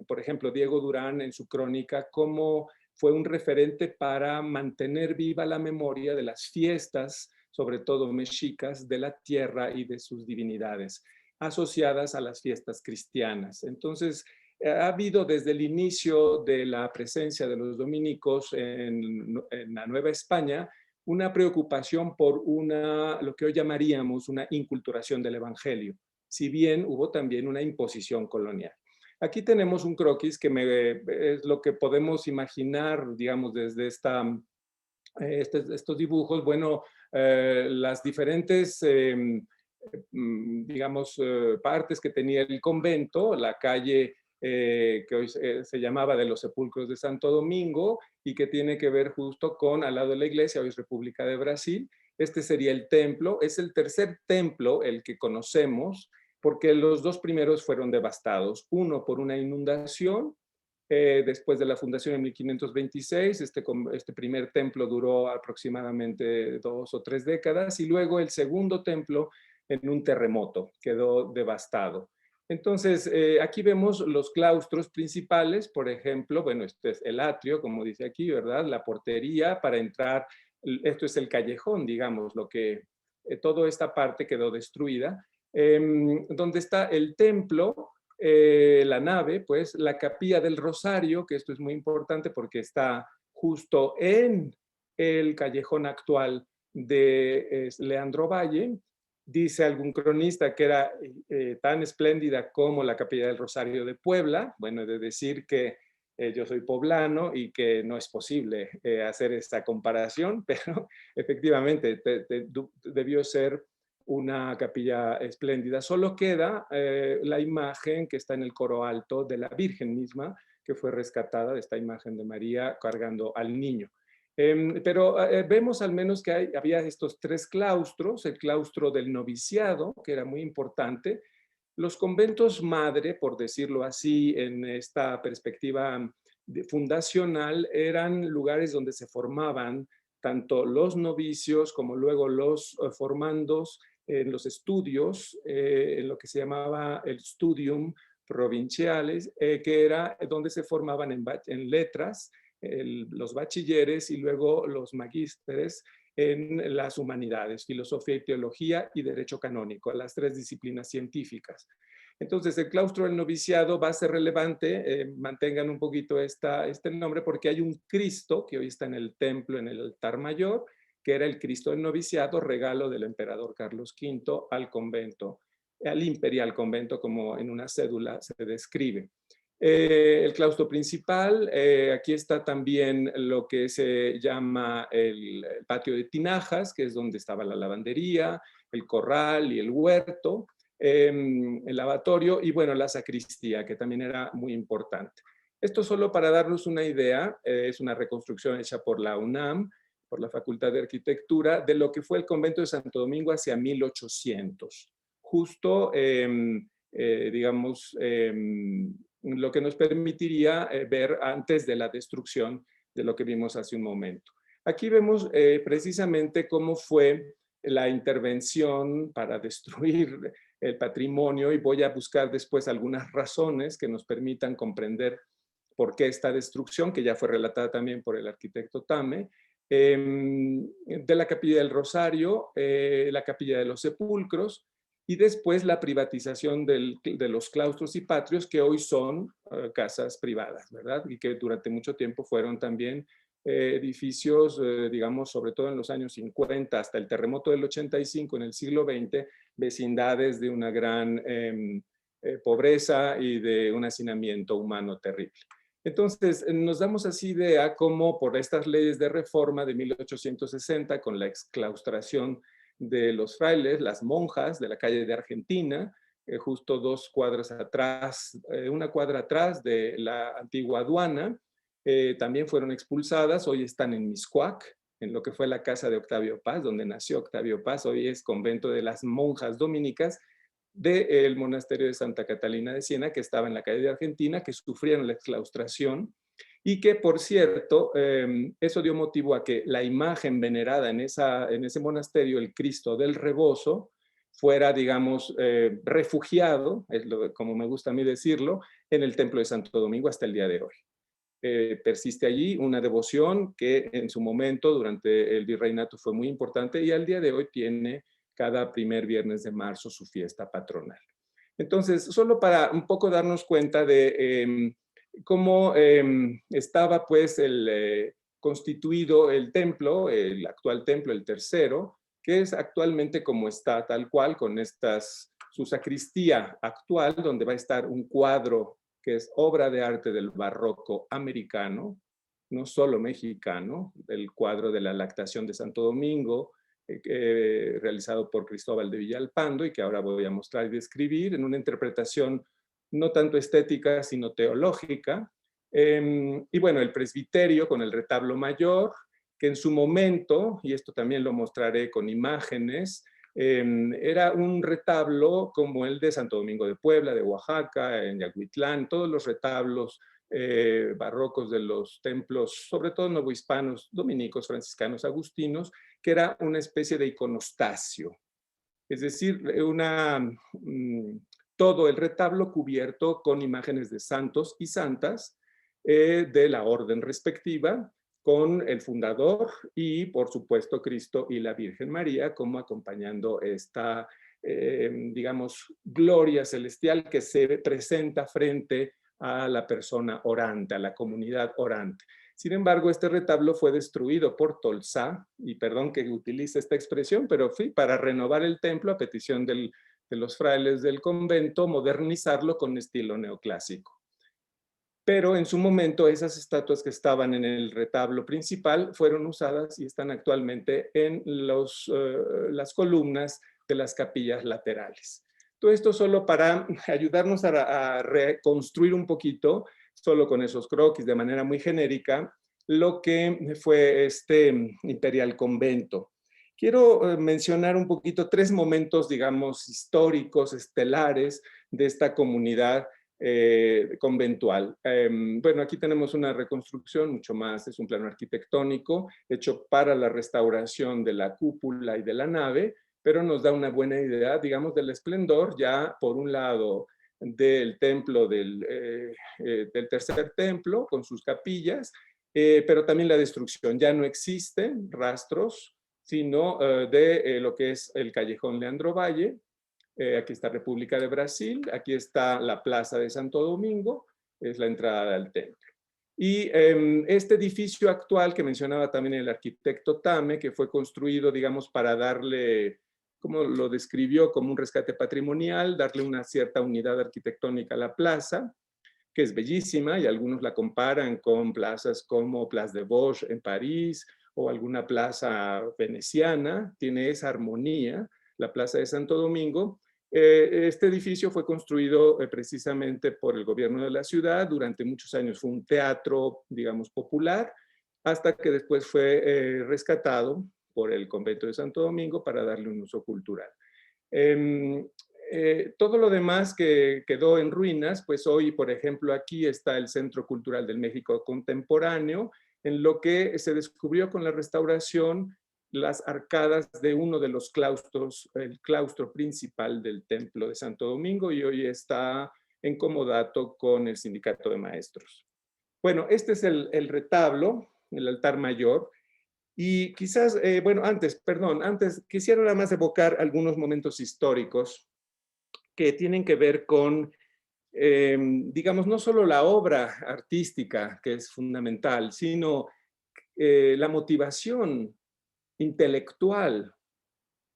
por ejemplo, Diego Durán en su crónica, cómo fue un referente para mantener viva la memoria de las fiestas, sobre todo mexicas, de la tierra y de sus divinidades, asociadas a las fiestas cristianas. Entonces, ha habido desde el inicio de la presencia de los dominicos en la Nueva España una preocupación por lo que hoy llamaríamos una inculturación del Evangelio, si bien hubo también una imposición colonial. Aquí tenemos un croquis que es lo que podemos imaginar, digamos, desde estos dibujos. Bueno, las diferentes digamos, partes que tenía el convento, la calle que hoy se llamaba de los Sepulcros de Santo Domingo y que tiene que ver justo con, al lado de la iglesia, hoy es República de Brasil. Este sería el templo, es el tercer templo, el que conocemos, porque los 2 primeros fueron devastados, uno por una inundación, después de la fundación en 1526, este primer templo duró aproximadamente 2 o 3 décadas, y luego el segundo templo en un terremoto quedó devastado. Entonces, aquí vemos los claustros principales, por ejemplo, bueno, este es el atrio, como dice aquí, ¿verdad? La portería para entrar, esto es el callejón, digamos, lo que, toda esta parte quedó destruida. Donde está el templo, la nave, pues la capilla del Rosario, que esto es muy importante porque está justo en el callejón actual de Leandro Valle. Dice algún cronista que era tan espléndida como la Capilla del Rosario de Puebla. Bueno, de decir que yo soy poblano y que no es posible hacer esta comparación, pero efectivamente debió ser una capilla espléndida. Solo queda la imagen que está en el coro alto de la Virgen misma, que fue rescatada de esta imagen de María cargando al niño. Pero vemos al menos que había estos 3 claustros, el claustro del noviciado, que era muy importante, los conventos madre, por decirlo así, en esta perspectiva fundacional, eran lugares donde se formaban tanto los novicios como luego los formandos en los estudios, en lo que se llamaba el studium provinciales, que era donde se formaban en letras, los bachilleres y luego los magísteres en las humanidades, filosofía y teología y derecho canónico, las 3 disciplinas científicas. Entonces, el claustro del noviciado va a ser relevante, mantengan un poquito este nombre, porque hay un Cristo que hoy está en el templo, en el altar mayor, que era el Cristo del noviciado, regalo del emperador Carlos V al convento, al imperial convento, como en una cédula se describe. El claustro principal, aquí está también lo que se llama el patio de tinajas, que es donde estaba la lavandería, el corral y el huerto, el lavatorio y bueno, la sacristía, que también era muy importante. Esto solo para darnos una idea, es una reconstrucción hecha por la UNAM, por la Facultad de Arquitectura, de lo que fue el convento de Santo Domingo hacia 1800. Justo, digamos, lo que nos permitiría ver antes de la destrucción de lo que vimos hace un momento. Aquí vemos precisamente cómo fue la intervención para destruir el patrimonio y voy a buscar después algunas razones que nos permitan comprender por qué esta destrucción, que ya fue relatada también por el arquitecto Tame, de la Capilla del Rosario, la Capilla de los Sepulcros, y después la privatización de los claustros y patrios que hoy son casas privadas, ¿verdad? Y que durante mucho tiempo fueron también edificios, digamos, sobre todo en los años 50 hasta el terremoto del 85 en el siglo XX, vecindades de una gran pobreza y de un hacinamiento humano terrible. Entonces, nos damos así idea cómo por estas leyes de reforma de 1860, con la exclaustración de los frailes, las monjas de la calle de Argentina, justo 2 cuadras atrás, una cuadra atrás de la antigua aduana, también fueron expulsadas, hoy están en Mixcoac, en lo que fue la casa de Octavio Paz, donde nació Octavio Paz, hoy es convento de las monjas dominicas del monasterio de Santa Catalina de Siena, que estaba en la calle de Argentina, que sufrieron la exclaustración y que, por cierto, eso dio motivo a que la imagen venerada en ese monasterio, el Cristo del Rebozo, fuera, digamos, refugiado, como me gusta a mí decirlo, en el Templo de Santo Domingo hasta el día de hoy. Persiste allí una devoción que en su momento, durante el virreinato, fue muy importante y al día de hoy tiene cada primer viernes de marzo su fiesta patronal. Entonces, solo para un poco darnos cuenta de cómo estaba pues constituido el templo, el actual templo, el tercero, que es actualmente como está, tal cual, con su sacristía actual, donde va a estar un cuadro que es obra de arte del barroco americano, no solo mexicano, el cuadro de la lactación de Santo Domingo, realizado por Cristóbal de Villalpando y que ahora voy a mostrar y describir en una interpretación no tanto estética, sino teológica. Y bueno, el presbiterio con el retablo mayor, que en su momento, y esto también lo mostraré con imágenes, era un retablo como el de Santo Domingo de Puebla, de Oaxaca, en Yaguitlán, todos los retablos barrocos de los templos, sobre todo novohispanos, dominicos, franciscanos, agustinos, que era una especie de iconostasio. Es decir, todo el retablo cubierto con imágenes de santos y santas de la orden respectiva, con el fundador y, por supuesto, Cristo y la Virgen María como acompañando esta, digamos, gloria celestial que se presenta frente a la persona orante, a la comunidad orante. Sin embargo, este retablo fue destruido por Tolsá, y perdón que utilice esta expresión, pero fue para renovar el templo a petición de los frailes del convento, modernizarlo con estilo neoclásico. Pero en su momento esas estatuas que estaban en el retablo principal fueron usadas y están actualmente en las columnas de las capillas laterales. Todo esto solo para ayudarnos a reconstruir un poquito, solo con esos croquis de manera muy genérica, lo que fue este imperial convento. Quiero mencionar un poquito 3 momentos, digamos, históricos, estelares de esta comunidad conventual. Bueno, aquí tenemos una reconstrucción mucho más, es un plano arquitectónico hecho para la restauración de la cúpula y de la nave, pero nos da una buena idea, digamos, del esplendor ya por un lado del templo del tercer templo con sus capillas, pero también la destrucción. Ya no existen rastros, sino de lo que es el callejón Leandro Valle. Aquí está República de Brasil, aquí está la Plaza de Santo Domingo, es la entrada al templo. Y este edificio actual que mencionaba también el arquitecto Tame, que fue construido, digamos, para darle, como lo describió, como un rescate patrimonial, darle una cierta unidad arquitectónica a la plaza, que es bellísima, y algunos la comparan con plazas como Place de Vosges en París, o alguna plaza veneciana, tiene esa armonía, la Plaza de Santo Domingo. Este edificio fue construido precisamente por el gobierno de la ciudad, durante muchos años fue un teatro, digamos, popular, hasta que después fue rescatado por el convento de Santo Domingo para darle un uso cultural. Todo lo demás que quedó en ruinas, pues hoy, por ejemplo, aquí está el Centro Cultural del México Contemporáneo, en lo que se descubrió con la restauración las arcadas de uno de los claustros, el claustro principal del Templo de Santo Domingo, y hoy está en comodato con el Sindicato de Maestros. Bueno, este es el retablo, el altar mayor, y quizás, bueno, antes quisiera nada más evocar algunos momentos históricos que tienen que ver con, digamos, no solo la obra artística, que es fundamental, sino la motivación intelectual,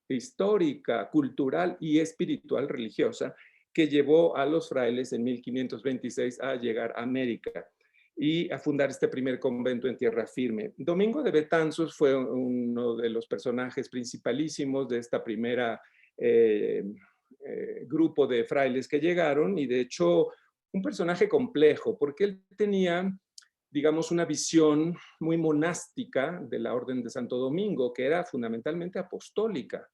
histórica, cultural y espiritual religiosa que llevó a los frailes en 1526 a llegar a América y a fundar este primer convento en tierra firme. Domingo de Betanzos fue uno de los personajes principalísimos de esta primera grupo de frailes que llegaron, y de hecho un personaje complejo porque él tenía, digamos, una visión muy monástica de la Orden de Santo Domingo, que era fundamentalmente apostólica.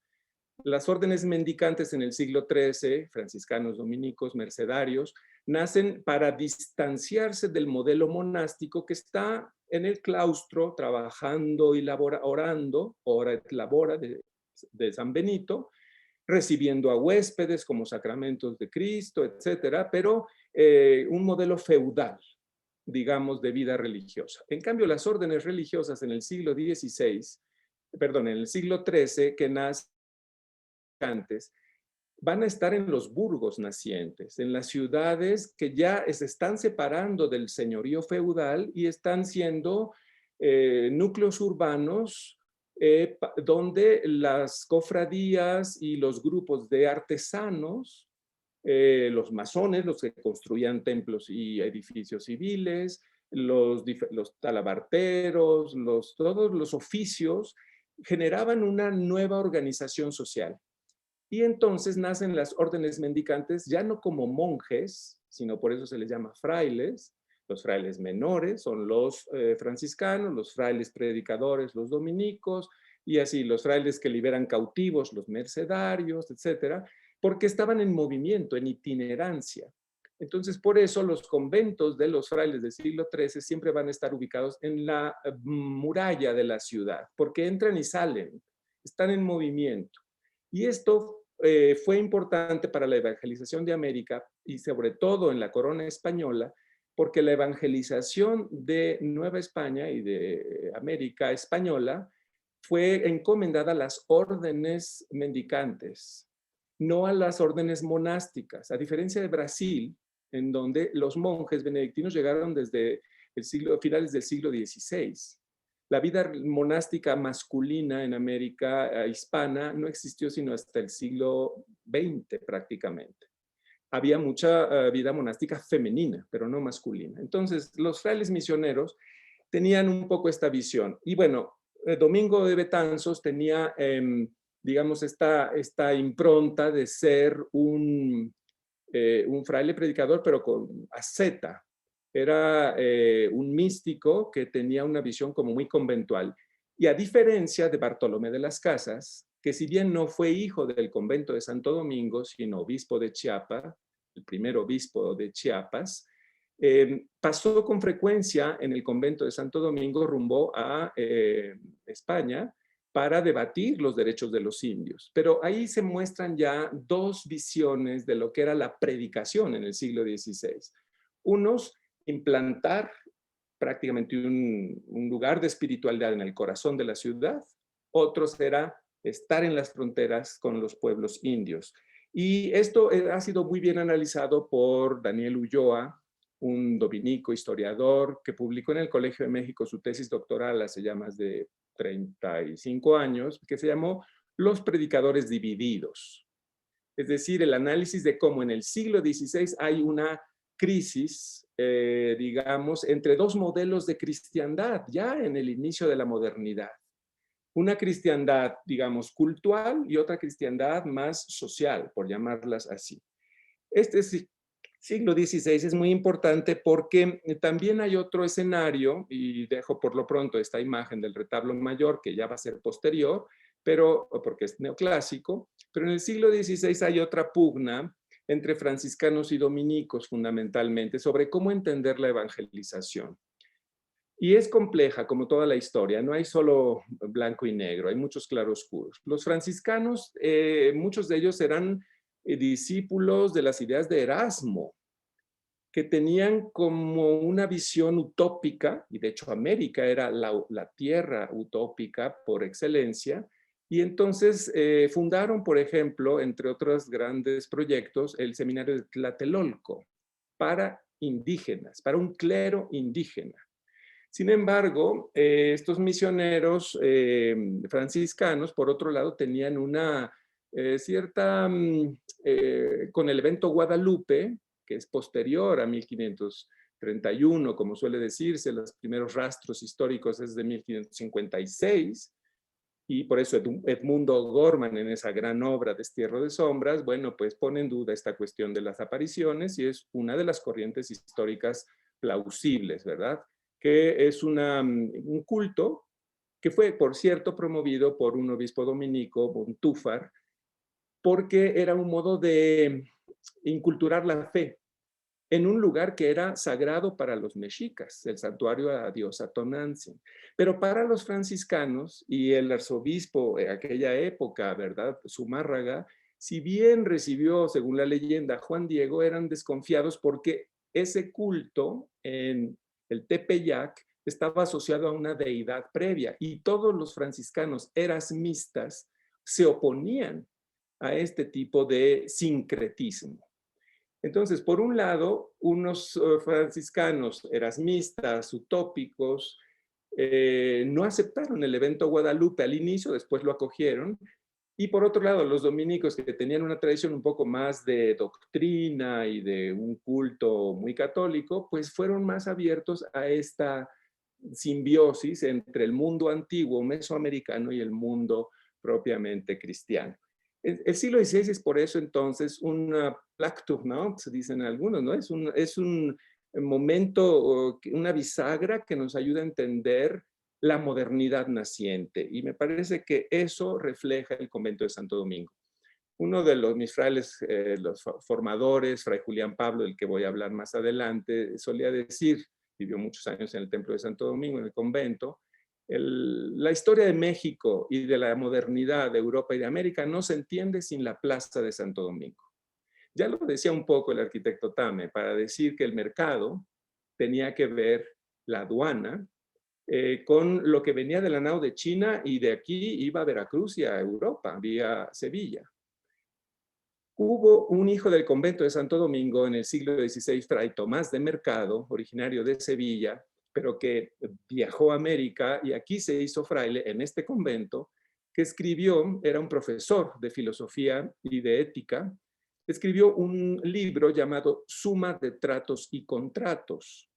Las órdenes mendicantes en el siglo XIII, franciscanos, dominicos, mercedarios, nacen para distanciarse del modelo monástico que está en el claustro trabajando y orando, ora et labora de San Benito, recibiendo a huéspedes como sacramentos de Cristo, etcétera, pero un modelo feudal, digamos, de vida religiosa. En cambio, las órdenes religiosas en el siglo XVI, perdón, en el siglo XIII, que nacen antes, van a estar en los burgos nacientes, en las ciudades que ya se están separando del señorío feudal y están siendo núcleos urbanos donde las cofradías y los grupos de artesanos, los masones, los que construían templos y edificios civiles, los talabarteros, todos los oficios, generaban una nueva organización social. Y entonces nacen las órdenes mendicantes, ya no como monjes, sino por eso se les llama frailes. Los frailes menores son los franciscanos, los frailes predicadores, los dominicos, y así los frailes que liberan cautivos, los mercedarios, etcétera, porque estaban en movimiento, en itinerancia. Entonces, por eso los conventos de los frailes del siglo XIII siempre van a estar ubicados en la muralla de la ciudad, porque entran y salen, están en movimiento. Y esto fue importante para la evangelización de América y sobre todo en la corona española, porque la evangelización de Nueva España y de América española fue encomendada a las órdenes mendicantes, no a las órdenes monásticas, a diferencia de Brasil, en donde los monjes benedictinos llegaron desde finales del siglo XVI. La vida monástica masculina en América hispana no existió sino hasta el siglo XX prácticamente. Había mucha vida monástica femenina, pero no masculina. Entonces, los frailes misioneros tenían un poco esta visión. Y bueno, Domingo de Betanzos tenía, digamos, esta impronta de ser un fraile predicador, pero con asceta. Era un místico que tenía una visión como muy conventual. Y a diferencia de Bartolomé de las Casas, que si bien no fue hijo del convento de Santo Domingo, sino obispo de Chiapa, el primer obispo de Chiapas, pasó con frecuencia en el convento de Santo Domingo rumbo a España para debatir los derechos de los indios. Pero ahí se muestran ya dos visiones de lo que era la predicación en el siglo XVI. Unos, implantar prácticamente un lugar de espiritualidad en el corazón de la ciudad. Otros era estar en las fronteras con los pueblos indios. Y esto ha sido muy bien analizado por Daniel Ulloa, un dominico historiador que publicó en el Colegio de México su tesis doctoral hace ya más de 35 años, que se llamó Los predicadores divididos. Es decir, el análisis de cómo en el siglo XVI hay una crisis, digamos, entre dos modelos de cristiandad, ya en el inicio de la modernidad. Una cristiandad, digamos, cultural y otra cristiandad más social, por llamarlas así. Este siglo XVI es muy importante porque también hay otro escenario, y dejo por lo pronto esta imagen del retablo mayor, que ya va a ser posterior, pero porque es neoclásico, pero en el siglo XVI hay otra pugna entre franciscanos y dominicos fundamentalmente sobre cómo entender la evangelización. Y es compleja, como toda la historia, no hay solo blanco y negro, hay muchos claroscuros. Los franciscanos, muchos de ellos eran discípulos de las ideas de Erasmo, que tenían como una visión utópica, y de hecho América era la tierra utópica por excelencia, y entonces fundaron, por ejemplo, entre otros grandes proyectos, el seminario de Tlatelolco para indígenas, para un clero indígena. Sin embargo, estos misioneros franciscanos, por otro lado, tenían una cierta, con el evento Guadalupe, que es posterior a 1531, como suele decirse, los primeros rastros históricos es de 1556, y por eso Edmundo Gorman en esa gran obra Destierro de Sombras, bueno, pues pone en duda esta cuestión de las apariciones y es una de las corrientes históricas plausibles, ¿verdad? Que es un culto que fue, por cierto, promovido por un obispo dominico, Montúfar, porque era un modo de inculturar la fe en un lugar que era sagrado para los mexicas, el santuario a diosa Tonantzin. Pero para los franciscanos y el arzobispo en aquella época, ¿verdad? Zumárraga, si bien recibió, según la leyenda, a Juan Diego, eran desconfiados porque ese culto en el Tepeyac estaba asociado a una deidad previa y todos los franciscanos erasmistas se oponían a este tipo de sincretismo. Entonces, por un lado, unos franciscanos erasmistas, utópicos, no aceptaron el evento Guadalupe al inicio, después lo acogieron, y por otro lado, los dominicos que tenían una tradición un poco más de doctrina y de un culto muy católico, pues fueron más abiertos a esta simbiosis entre el mundo antiguo mesoamericano y el mundo propiamente cristiano. El siglo XVI es por eso entonces una plaque tournante, se dicen algunos, ¿no? Es un momento, una bisagra que nos ayuda a entender la modernidad naciente. Y me parece que eso refleja el convento de Santo Domingo. Uno de mis frailes, los formadores, Fray Julián Pablo, del que voy a hablar más adelante, solía decir, vivió muchos años en el templo de Santo Domingo, en el convento, La historia de México y de la modernidad de Europa y de América no se entiende sin la Plaza de Santo Domingo. Ya lo decía un poco el arquitecto Tame, para decir que el mercado tenía que ver la aduana con lo que venía de la nao de China, y de aquí iba a Veracruz y a Europa, vía Sevilla. Hubo un hijo del convento de Santo Domingo en el siglo XVI, Fray Tomás de Mercado, originario de Sevilla, pero que viajó a América y aquí se hizo fraile en este convento, que escribió, era un profesor de filosofía y de ética, escribió un libro llamado Suma de Tratos y Contratos,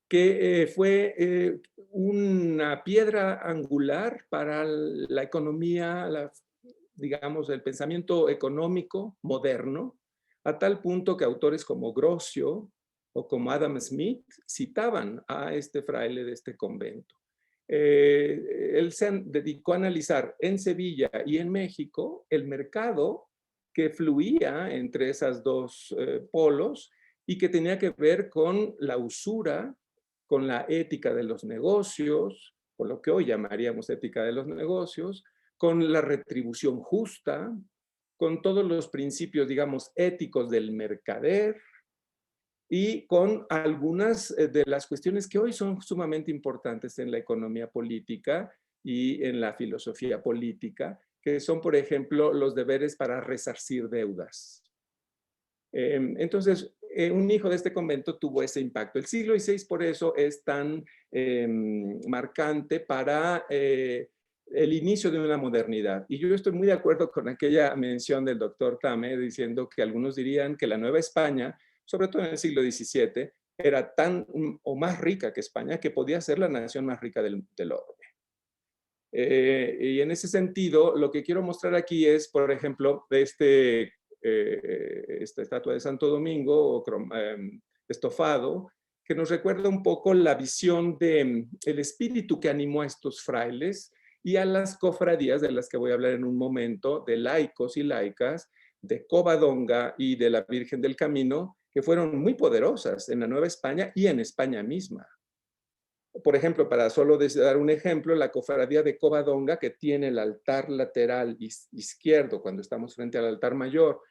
que fue una piedra angular para la economía, digamos, el pensamiento económico moderno, a tal punto que autores como Grocio o como Adam Smith citaban a este fraile de este convento. Él se dedicó a analizar en Sevilla y en México el mercado que fluía entre esas dos polos y que tenía que ver con la usura, con la ética de los negocios, o lo que hoy llamaríamos ética de los negocios, con la retribución justa, con todos los principios, digamos, éticos del mercader y con algunas de las cuestiones que hoy son sumamente importantes en la economía política y en la filosofía política, que son, por ejemplo, los deberes para resarcir deudas. Entonces, un hijo de este convento tuvo ese impacto. El siglo XVI por eso es tan marcante para el inicio de una modernidad. Y yo estoy muy de acuerdo con aquella mención del doctor Tame, diciendo que algunos dirían que la Nueva España, sobre todo en el siglo XVII, era tan o más rica que España, que podía ser la nación más rica del orbe. Y en ese sentido, lo que quiero mostrar aquí es, por ejemplo, esta estatua de Santo Domingo, estofado, que nos recuerda un poco la visión del espíritu que animó a estos frailes y a las cofradías, de las que voy a hablar en un momento, de laicos y laicas, de Covadonga y de la Virgen del Camino, que fueron muy poderosas en la Nueva España y en España misma. Por ejemplo, para solo dar un ejemplo, la cofradía de Covadonga, que tiene el altar lateral izquierdo cuando estamos frente al altar mayor,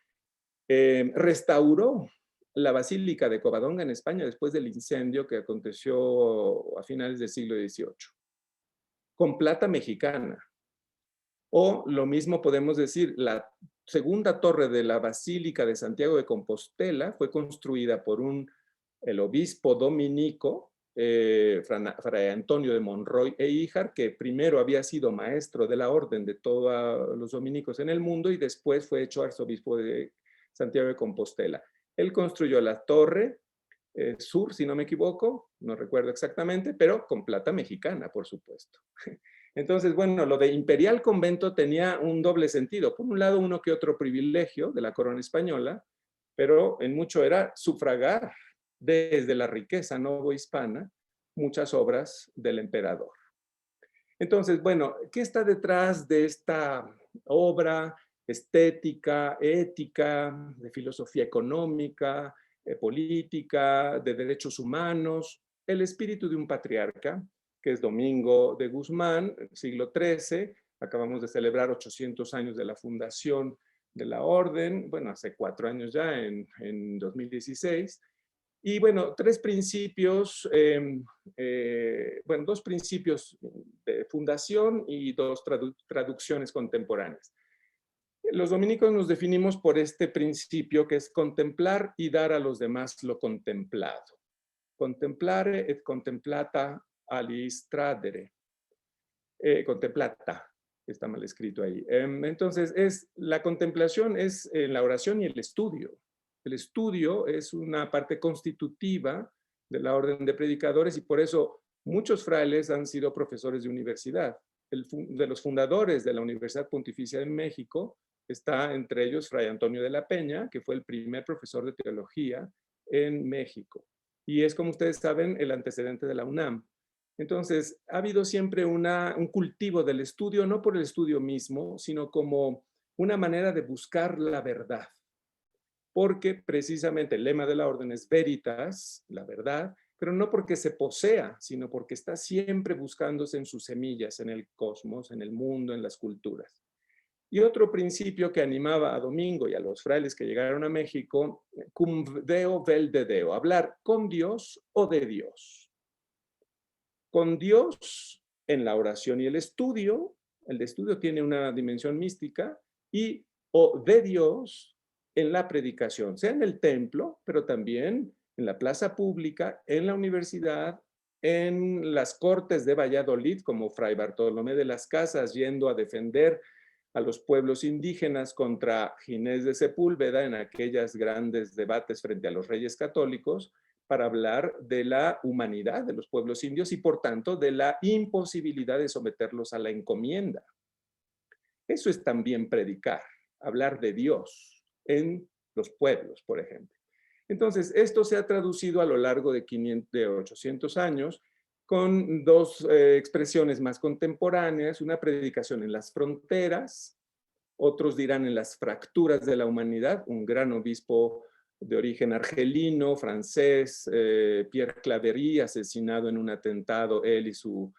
restauró la Basílica de Covadonga en España después del incendio que aconteció a finales del siglo XVIII, con plata mexicana. O lo mismo podemos decir, la segunda torre de la Basílica de Santiago de Compostela fue construida por el obispo dominico, Fray Antonio de Monroy e Híjar, que primero había sido maestro de la orden de todos los dominicos en el mundo y después fue hecho arzobispo de Santiago de Compostela. Él construyó la torre sur, si no me equivoco, no recuerdo exactamente, pero con plata mexicana, por supuesto. Entonces, bueno, lo de imperial convento tenía un doble sentido. Por un lado, uno que otro privilegio de la corona española, pero en mucho era sufragar desde la riqueza novohispana muchas obras del emperador. Entonces, bueno, ¿qué está detrás de esta obra estética, ética, de filosofía económica, política, de derechos humanos? El espíritu de un patriarca, que es Domingo de Guzmán, siglo XIII. Acabamos de celebrar 800 años de la fundación de la orden, bueno, hace 4 años ya, en 2016. Y bueno, 3 principios, bueno, 2 principios de fundación y 2 traducciones contemporáneas. Los dominicos nos definimos por este principio que es contemplar y dar a los demás lo contemplado. Contemplare et contemplata alis tradere. Contemplata, está mal escrito ahí. Entonces, la contemplación es la oración y el estudio. El estudio es una parte constitutiva de la orden de predicadores y por eso muchos frailes han sido profesores de universidad. De los fundadores de la Universidad Pontificia de México está entre ellos Fray Antonio de la Peña, que fue el primer profesor de teología en México. Y es, como ustedes saben, el antecedente de la UNAM. Entonces, ha habido siempre un cultivo del estudio, no por el estudio mismo, sino como una manera de buscar la verdad. Porque precisamente el lema de la orden es veritas, la verdad, pero no porque se posea, sino porque está siempre buscándose en sus semillas, en el cosmos, en el mundo, en las culturas. Y otro principio que animaba a Domingo y a los frailes que llegaron a México, cum Deo vel de Deo, hablar con Dios o de Dios. Con Dios en la oración y el estudio tiene una dimensión mística, y o de Dios en la predicación, sea en el templo, pero también en la plaza pública, en la universidad, en las cortes de Valladolid, como Fray Bartolomé de las Casas, yendo a defender a los pueblos indígenas contra Ginés de Sepúlveda en aquellos grandes debates frente a los reyes católicos, para hablar de la humanidad de los pueblos indios y, por tanto, de la imposibilidad de someterlos a la encomienda. Eso es también predicar, hablar de Dios en los pueblos, por ejemplo. Entonces, esto se ha traducido a lo largo de 800 años con dos expresiones más contemporáneas: una predicación en las fronteras, otros dirán en las fracturas de la humanidad. Un gran obispo de origen argelino, francés, Pierre Claverie, asesinado en un atentado, él y su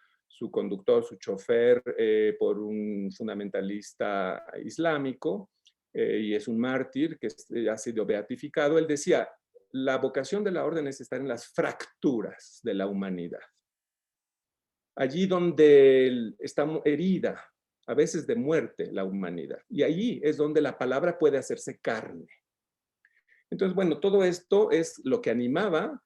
conductor, su chofer, por un fundamentalista islámico, y es un mártir que ha sido beatificado. Él decía: la vocación de la orden es estar en las fracturas de la humanidad. Allí donde está herida, a veces de muerte, la humanidad. Y allí es donde la palabra puede hacerse carne. Entonces, bueno, todo esto es lo que animaba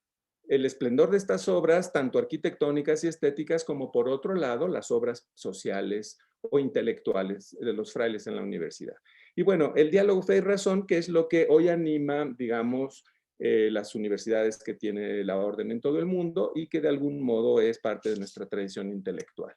el esplendor de estas obras, tanto arquitectónicas y estéticas, como por otro lado, las obras sociales o intelectuales de los frailes en la universidad. Y bueno, el diálogo fe y razón, que es lo que hoy anima, digamos, las universidades que tiene la orden en todo el mundo y que de algún modo es parte de nuestra tradición intelectual.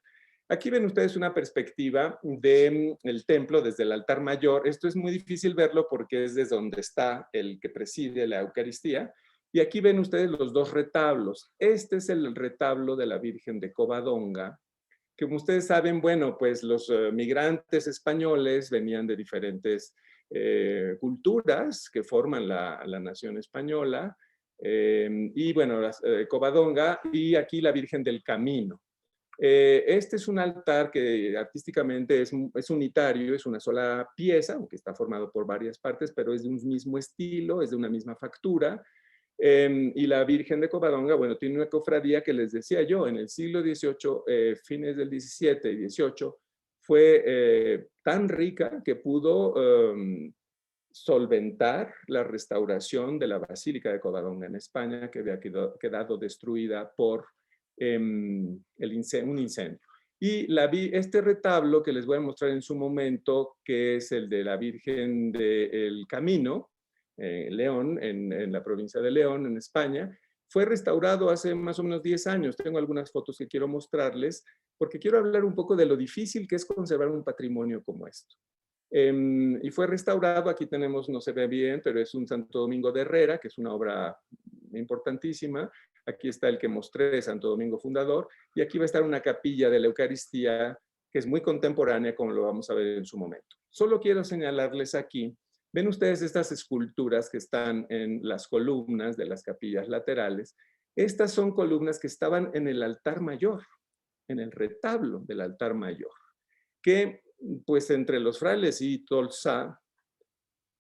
Aquí ven ustedes una perspectiva del templo desde el altar mayor. Esto es muy difícil verlo porque es desde donde está el que preside la Eucaristía. Y aquí ven ustedes los dos retablos. Este es el retablo de la Virgen de Covadonga, que, como ustedes saben, bueno, pues los migrantes españoles venían de diferentes culturas que forman la nación española. Y bueno, Covadonga, y aquí la Virgen del Camino. Este es un altar que artísticamente es unitario, es una sola pieza, aunque está formado por varias partes, pero es de un mismo estilo, es de una misma factura. Y la Virgen de Covadonga, bueno, tiene una cofradía que les decía yo, en el siglo XVIII, fines del XVII y XVIII, fue tan rica que pudo solventar la restauración de la Basílica de Covadonga en España, que había quedado destruida por un incendio. Y este retablo que les voy a mostrar en su momento, que es el de la Virgen del Camino, León, en la provincia de León, en España, fue restaurado hace más o menos 10 años. Tengo algunas fotos que quiero mostrarles, porque quiero hablar un poco de lo difícil que es conservar un patrimonio como esto. Y fue restaurado, aquí tenemos, no se ve bien, pero es un Santo Domingo de Herrera, que es una obra importantísima. Aquí está el que mostré, Santo Domingo Fundador, y aquí va a estar una capilla de la Eucaristía que es muy contemporánea, como lo vamos a ver en su momento. Solo quiero señalarles aquí, ven ustedes estas esculturas que están en las columnas de las capillas laterales. Estas son columnas que estaban en el altar mayor, en el retablo del altar mayor, que pues entre los frailes y Tolsá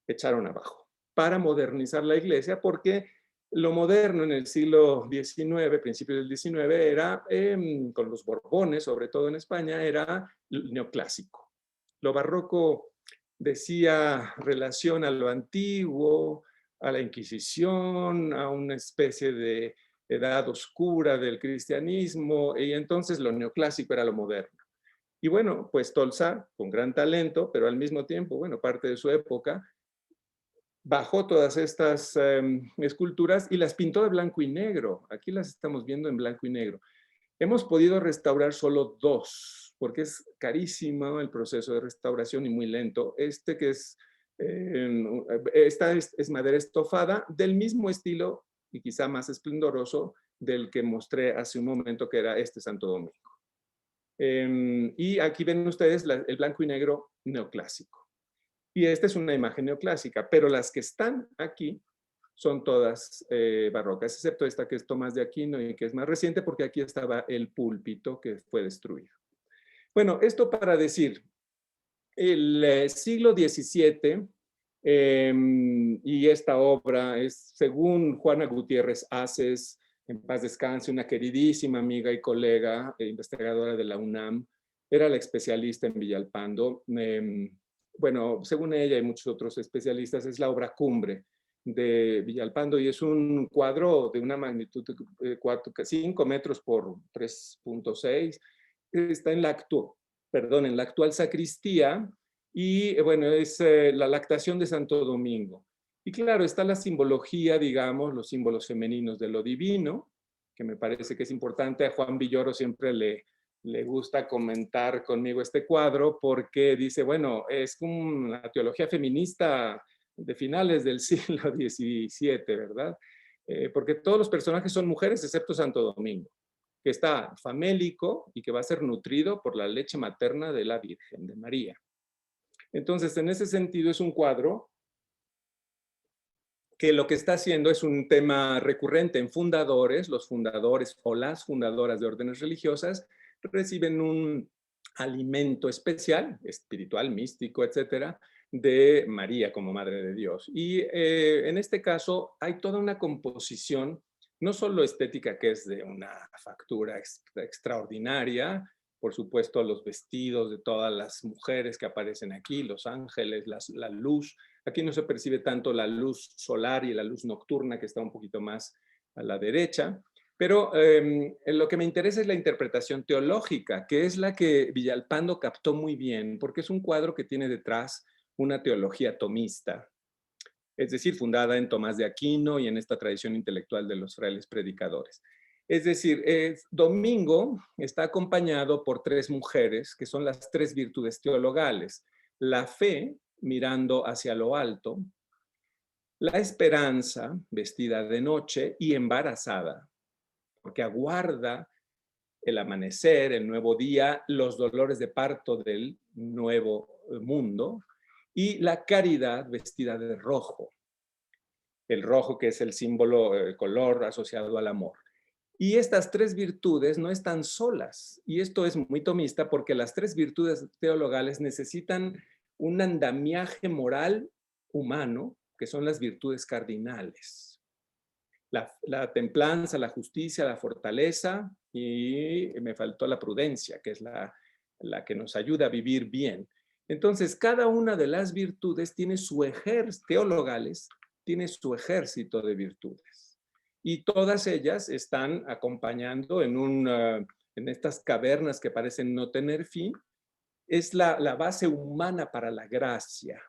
echaron abajo para modernizar la iglesia, porque lo moderno en el siglo XIX, principios del XIX, era, con los Borbones, sobre todo en España, era el neoclásico. Lo barroco decía relación a lo antiguo, a la Inquisición, a una especie de edad oscura del cristianismo, y entonces lo neoclásico era lo moderno. Y bueno, pues Tolsá, con gran talento, pero al mismo tiempo, bueno, parte de su época, bajó todas estas esculturas y las pintó de blanco y negro. Aquí las estamos viendo en blanco y negro. Hemos podido restaurar solo 2, porque es carísimo el proceso de restauración y muy lento. Este que esta es madera estofada, del mismo estilo y quizá más esplendoroso del que mostré hace un momento, que era este Santo Domingo. Y aquí ven ustedes el blanco y negro neoclásico. Y esta es una imagen neoclásica, pero las que están aquí son todas barrocas, excepto esta que es Tomás de Aquino y que es más reciente porque aquí estaba el púlpito que fue destruido. Bueno, esto para decir, el siglo XVII y esta obra es, según Juana Gutiérrez Aces, en paz descanse, una queridísima amiga y colega investigadora de la UNAM, era la especialista en Villalpando. Bueno, según ella y muchos otros especialistas, es la obra cumbre de Villalpando y es un cuadro de una magnitud de 5 metros por 3.6. Está en la actual sacristía y bueno, es la lactación de Santo Domingo. Y claro, está la simbología, digamos, los símbolos femeninos de lo divino, que me parece que es importante. A Juan Villoro siempre le gusta comentar conmigo este cuadro porque dice, bueno, es una teología feminista de finales del siglo XVII, ¿verdad? Porque todos los personajes son mujeres excepto Santo Domingo, que está famélico y que va a ser nutrido por la leche materna de la Virgen, de María. Entonces, en ese sentido es un cuadro que lo que está haciendo es un tema recurrente en fundadores. Los fundadores o las fundadoras de órdenes religiosas reciben un alimento especial, espiritual, místico, etcétera, de María como Madre de Dios. Y en este caso hay toda una composición, no solo estética, que es de una factura extraordinaria, por supuesto los vestidos de todas las mujeres que aparecen aquí, los ángeles, la luz. Aquí no se percibe tanto la luz solar y la luz nocturna, que está un poquito más a la derecha. Pero lo que me interesa es la interpretación teológica, que es la que Villalpando captó muy bien, porque es un cuadro que tiene detrás una teología tomista, es decir, fundada en Tomás de Aquino y en esta tradición intelectual de los frailes predicadores. Es decir, Domingo está acompañado por 3 mujeres, que son las 3 virtudes teologales: la fe, mirando hacia lo alto; la esperanza, vestida de noche y embarazada, porque aguarda el amanecer, el nuevo día, los dolores de parto del nuevo mundo; y la caridad, vestida de rojo. El rojo, que es el símbolo, el color asociado al amor. Y estas 3 virtudes no están solas. Y esto es muy tomista porque las 3 virtudes teologales necesitan un andamiaje moral humano, que son las virtudes cardinales. La templanza, la justicia, la fortaleza, y me faltó la prudencia, que es la que nos ayuda a vivir bien. Entonces, cada una de las virtudes tiene su ejército, teologales, tiene su ejército de virtudes. Y todas ellas están acompañando en estas cavernas que parecen no tener fin. Es la base humana para la gracia.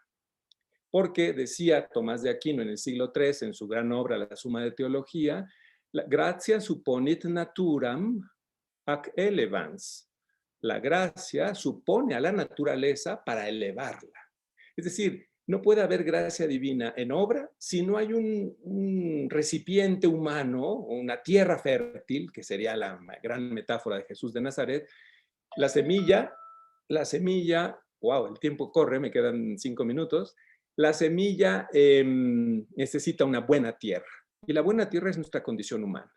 Porque decía Tomás de Aquino en el siglo III, en su gran obra La Suma de Teología, la gratia supponit naturam ac elevans. La gracia supone a la naturaleza para elevarla. Es decir, no puede haber gracia divina en obra si no hay un recipiente humano, una tierra fértil, que sería la gran metáfora de Jesús de Nazaret. La semilla, wow, el tiempo corre, me quedan 5 minutos. La semilla necesita una buena tierra, y la buena tierra es nuestra condición humana,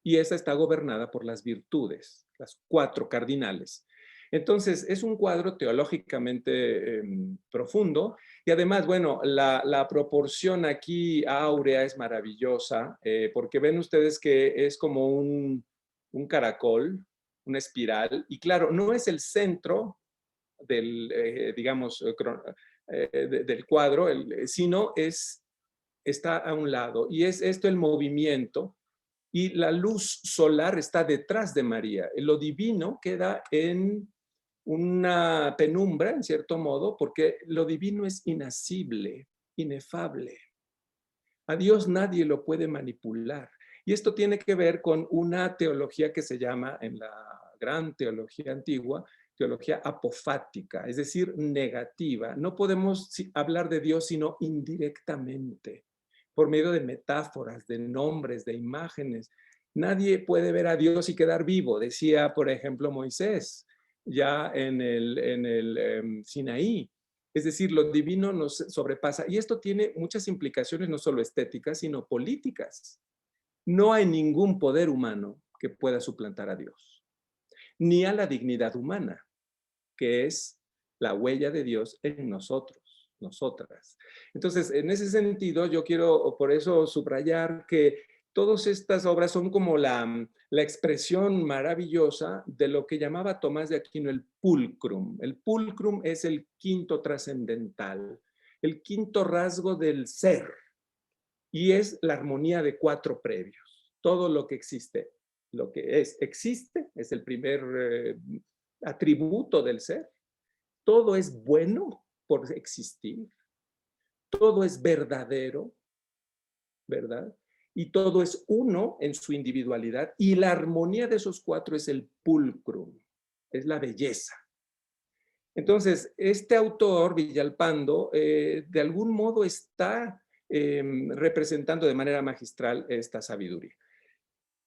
y esa está gobernada por las virtudes, las 4 cardinales. Entonces, es un cuadro teológicamente profundo, y además, bueno, la proporción aquí áurea es maravillosa, porque ven ustedes que es como un caracol, una espiral, y claro, no es el centro del, digamos, del cuadro, sino está a un lado, y es esto el movimiento, y la luz solar está detrás de María. Lo divino queda en una penumbra, en cierto modo, porque lo divino es inasible, inefable. A Dios nadie lo puede manipular. Y esto tiene que ver con una teología que se llama, en la gran teología antigua, teología apofática, es decir, negativa. No podemos hablar de Dios sino indirectamente, por medio de metáforas, de nombres, de imágenes. Nadie puede ver a Dios y quedar vivo, decía, por ejemplo, Moisés, ya en el Sinaí. Es decir, lo divino nos sobrepasa. Y esto tiene muchas implicaciones, no solo estéticas, sino políticas. No hay ningún poder humano que pueda suplantar a Dios, ni a la dignidad humana, que es la huella de Dios en nosotros, nosotras. Entonces, en ese sentido, yo quiero por eso subrayar que todas estas obras son como la expresión maravillosa de lo que llamaba Tomás de Aquino el pulcrum. El pulcrum es el quinto trascendental, el quinto rasgo del ser, y es la armonía de cuatro previos. Todo lo que existe, lo que existe, es el primer atributo del ser. Todo es bueno por existir. Todo es verdadero, ¿verdad? Y todo es uno en su individualidad. Y la armonía de esos cuatro es el pulcrum, es la belleza. Entonces, este autor, Villalpando, de algún modo está representando de manera magistral esta sabiduría.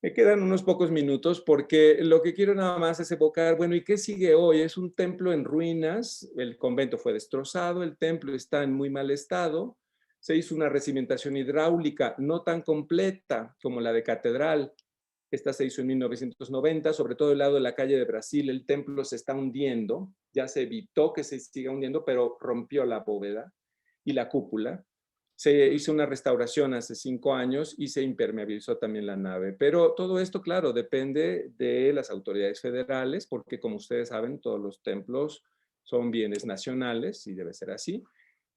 Me quedan unos pocos minutos porque lo que quiero nada más es evocar, bueno, ¿y qué sigue hoy? Es un templo en ruinas, el convento fue destrozado, el templo está en muy mal estado, se hizo una recimentación hidráulica no tan completa como la de catedral, esta se hizo en 1990, sobre todo el lado de la calle de Brasil, el templo se está hundiendo, ya se evitó que se siga hundiendo, pero rompió la bóveda y la cúpula. Se hizo una restauración hace 5 años y se impermeabilizó también la nave. Pero todo esto, claro, depende de las autoridades federales, porque como ustedes saben, todos los templos son bienes nacionales y debe ser así.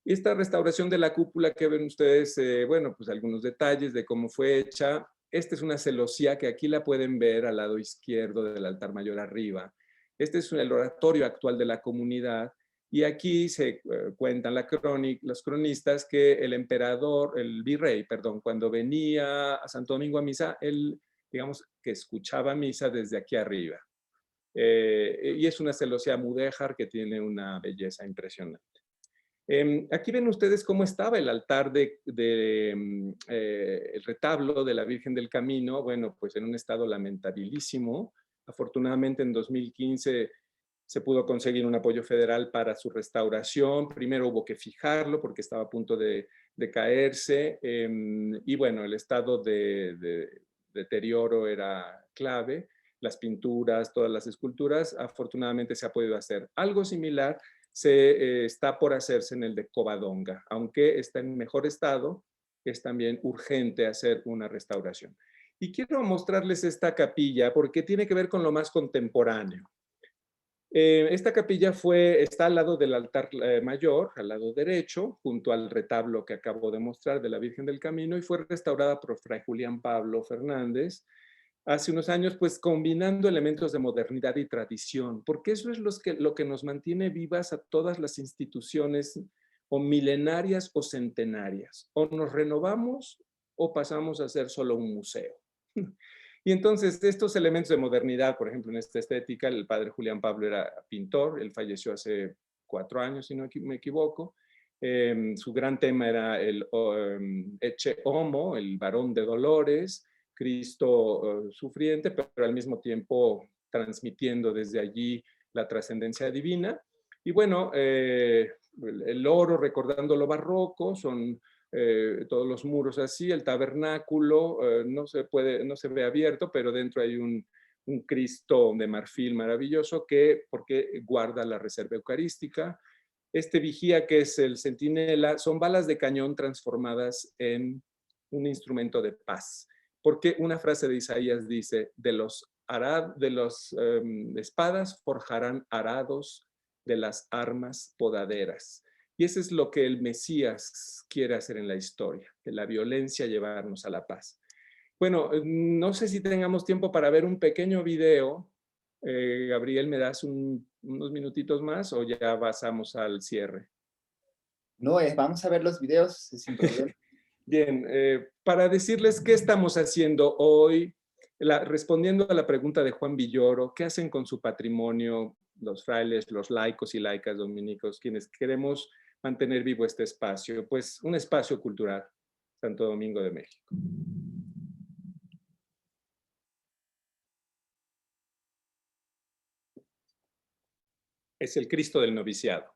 Y esta restauración de la cúpula que ven ustedes, bueno, pues algunos detalles de cómo fue hecha. Esta es una celosía que aquí la pueden ver al lado izquierdo del altar mayor arriba. Este es el oratorio actual de la comunidad. Y aquí se cuentan los cronistas que el emperador, el virrey, perdón, cuando venía a Santo Domingo a misa, él, digamos, que escuchaba misa desde aquí arriba. Y es una celosía mudéjar que tiene una belleza impresionante. Aquí ven ustedes cómo estaba el altar el retablo de la Virgen del Camino, bueno, pues en un estado lamentabilísimo. Afortunadamente en 2015 se pudo conseguir un apoyo federal para su restauración. Primero hubo que fijarlo porque estaba a punto de caerse. Y bueno, el estado de deterioro era clave. Las pinturas, todas las esculturas, afortunadamente se ha podido hacer. Algo similar está por hacerse en el de Covadonga, aunque está en mejor estado, es también urgente hacer una restauración. Y quiero mostrarles esta capilla porque tiene que ver con lo más contemporáneo. Esta capilla está al lado del altar mayor, al lado derecho, junto al retablo que acabo de mostrar de la Virgen del Camino, y fue restaurada por Fray Julián Pablo Fernández hace unos años, pues combinando elementos de modernidad y tradición, porque eso es lo que nos mantiene vivas a todas las instituciones, o milenarias o centenarias. O nos renovamos o pasamos a ser solo un museo. Y entonces estos elementos de modernidad, por ejemplo, en esta estética, el padre Julián Pablo era pintor, él falleció hace 4 años, si no me equivoco. Su gran tema era el Ecce Homo, el varón de dolores, Cristo sufriente, pero al mismo tiempo transmitiendo desde allí la trascendencia divina. Y bueno, el oro recordando lo barroco, son todos los muros así, el tabernáculo no se ve abierto, pero dentro hay un Cristo de marfil maravilloso porque guarda la reserva eucarística. Este vigía, que es el centinela, son balas de cañón transformadas en un instrumento de paz. Porque una frase de Isaías dice, de los espadas forjarán arados, de las armas podaderas. Y eso es lo que el Mesías quiere hacer en la historia, de la violencia llevarnos a la paz. Bueno, no sé si tengamos tiempo para ver un pequeño video. Gabriel, ¿me das unos minutitos más o ya pasamos al cierre? No, vamos a ver los videos sin problema. Bien, para decirles qué estamos haciendo hoy, respondiendo a la pregunta de Juan Villoro, ¿qué hacen con su patrimonio los frailes, los laicos y laicas dominicos, quienes queremos mantener vivo este espacio? Pues un espacio cultural, Santo Domingo de México. Es el Cristo del noviciado.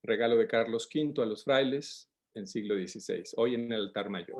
regalo de Carlos V a los frailes en siglo XVI, hoy en el altar mayor.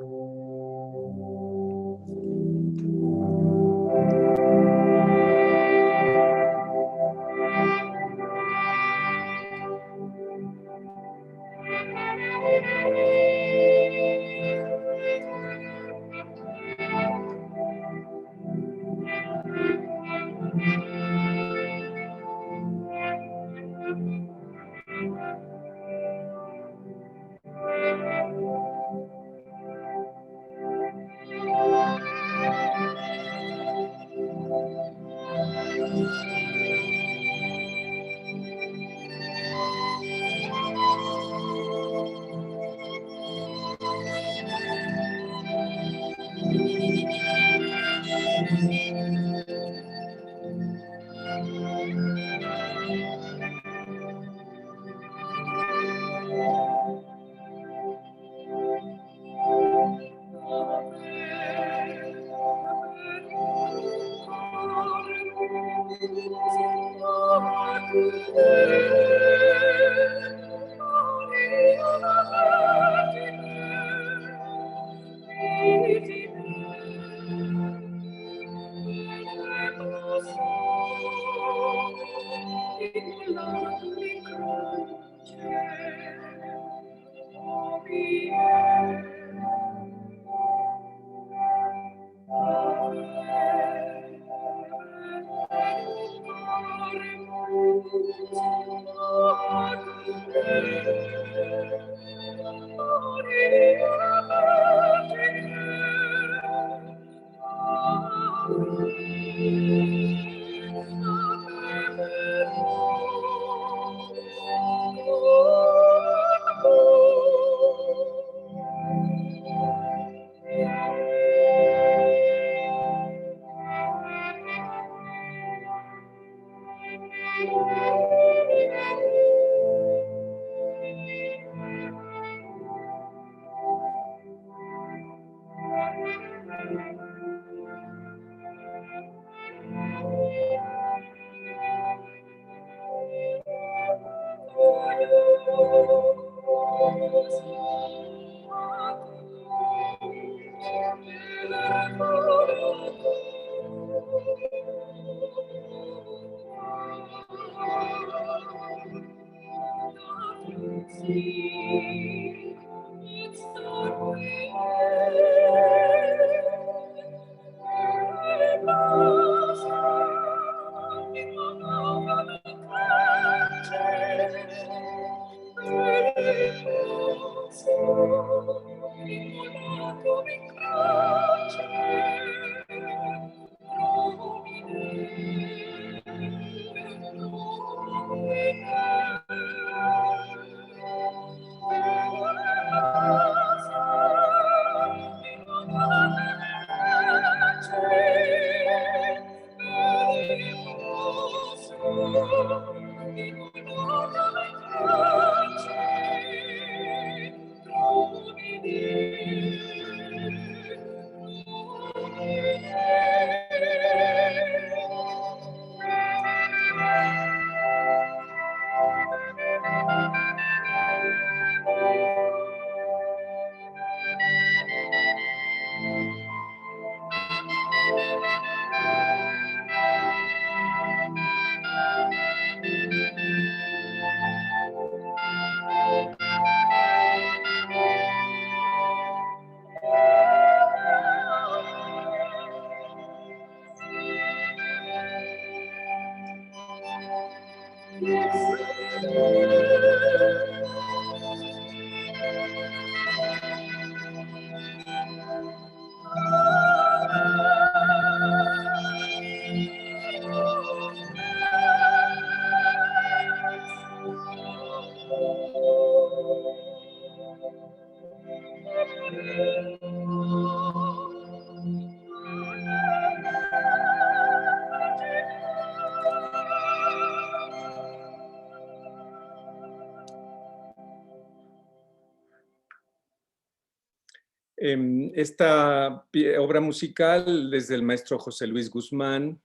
Esta obra musical es del maestro José Luis Guzmán,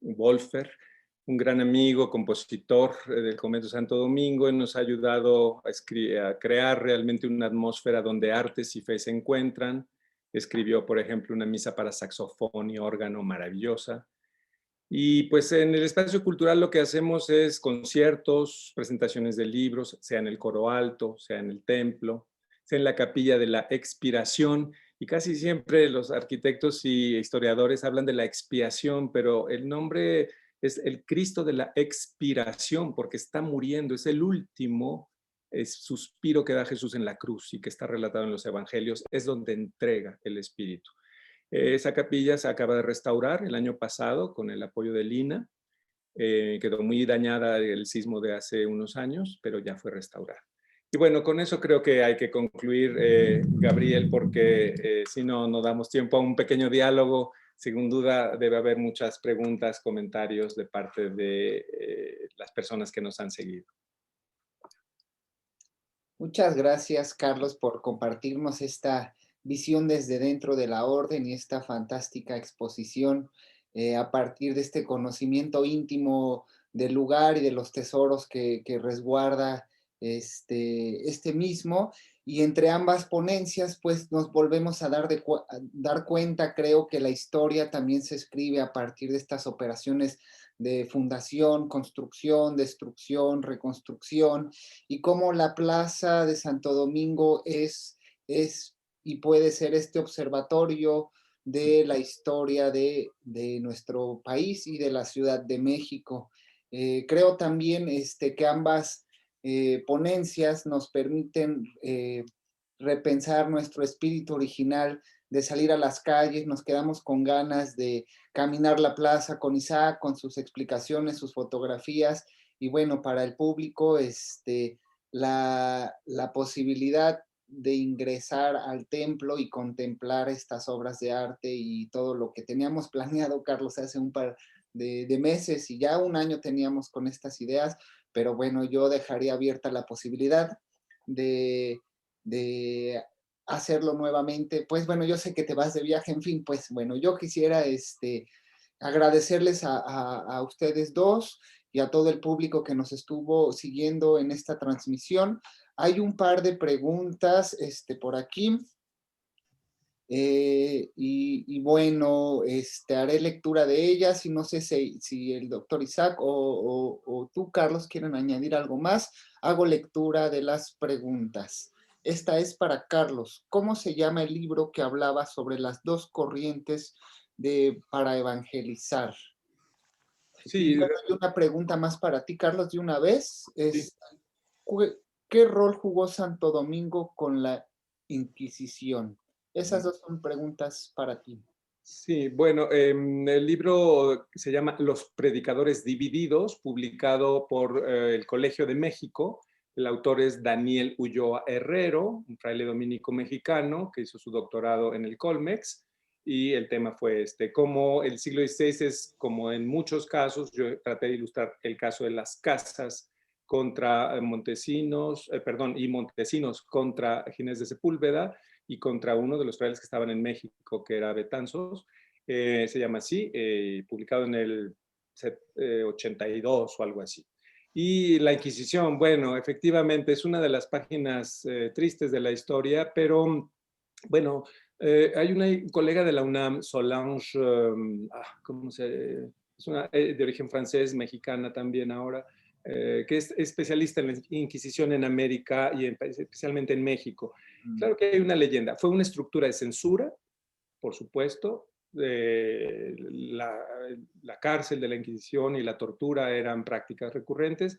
Wolfer, un gran amigo, compositor del Convento de Santo Domingo, y nos ha ayudado a crear realmente una atmósfera donde artes y fe se encuentran. Escribió, por ejemplo, una misa para saxofón y órgano maravillosa. Y pues en el espacio cultural lo que hacemos es conciertos, presentaciones de libros, sea en el coro alto, sea en el templo, sea en la capilla de la expiración. Y casi siempre los arquitectos y historiadores hablan de la expiación, pero el nombre es el Cristo de la expiración, porque está muriendo, es el último suspiro que da Jesús en la cruz y que está relatado en los evangelios, es donde entrega el Espíritu. Esa capilla se acaba de restaurar el año pasado con el apoyo del INAH. Quedó muy dañada el sismo de hace unos años, pero ya fue restaurada. Y bueno, con eso creo que hay que concluir, Gabriel, porque si no, no damos tiempo a un pequeño diálogo. Sin duda debe haber muchas preguntas, comentarios de parte de las personas que nos han seguido. Muchas gracias, Carlos, por compartirnos esta visión desde dentro de la orden y esta fantástica exposición a partir de este conocimiento íntimo del lugar y de los tesoros que resguarda este mismo. Y entre ambas ponencias, pues nos volvemos a dar cuenta, creo que la historia también se escribe a partir de estas operaciones de fundación, construcción, destrucción, reconstrucción, y cómo la Plaza de Santo Domingo es y puede ser este observatorio de la historia de nuestro país y de la Ciudad de México. Creo también que ambas ponencias nos permiten repensar nuestro espíritu original de salir a las calles. Nos quedamos con ganas de caminar la plaza con Isaac, con sus explicaciones, sus fotografías, y bueno, para el público, la posibilidad de ingresar al templo y contemplar estas obras de arte y todo lo que teníamos planeado, Carlos, hace un par de meses, y ya un año teníamos con estas ideas, pero bueno, yo dejaría abierta la posibilidad de hacerlo nuevamente. Pues bueno, yo sé que te vas de viaje, en fin, pues bueno, yo quisiera agradecerles a ustedes dos y a todo el público que nos estuvo siguiendo en esta transmisión. Hay un par de preguntas por aquí. Y bueno, haré lectura de ellas, y no sé si el doctor Isaac o tú, Carlos, quieren añadir algo más. Hago lectura de las preguntas. Esta es para Carlos. ¿Cómo se llama el libro que hablaba sobre las dos corrientes para evangelizar? Sí, Y bueno, hay una pregunta más para ti, Carlos, de una vez. sí. ¿Qué rol jugó Santo Domingo con la Inquisición? Esas dos son preguntas para ti. Sí, bueno, el libro se llama Los Predicadores Divididos, publicado por el Colegio de México. El autor es Daniel Ulloa Herrero, un fraile dominico mexicano que hizo su doctorado en el Colmex, y el tema fue cómo el siglo XVI es, como en muchos casos, yo traté de ilustrar el caso de las casas contra Montesinos, y Montesinos contra Ginés de Sepúlveda, y contra uno de los frailes que estaban en México, que era Betanzos, se llama así, publicado en el 82 o algo así. Y la Inquisición, bueno, efectivamente es una de las páginas tristes de la historia, pero bueno, hay una colega de la UNAM, Solange, ¿cómo se...? Es una de origen francés, mexicana también ahora, que es especialista en la Inquisición en América y especialmente en México. Claro que hay una leyenda. Fue una estructura de censura, por supuesto. La cárcel de la Inquisición y la tortura eran prácticas recurrentes.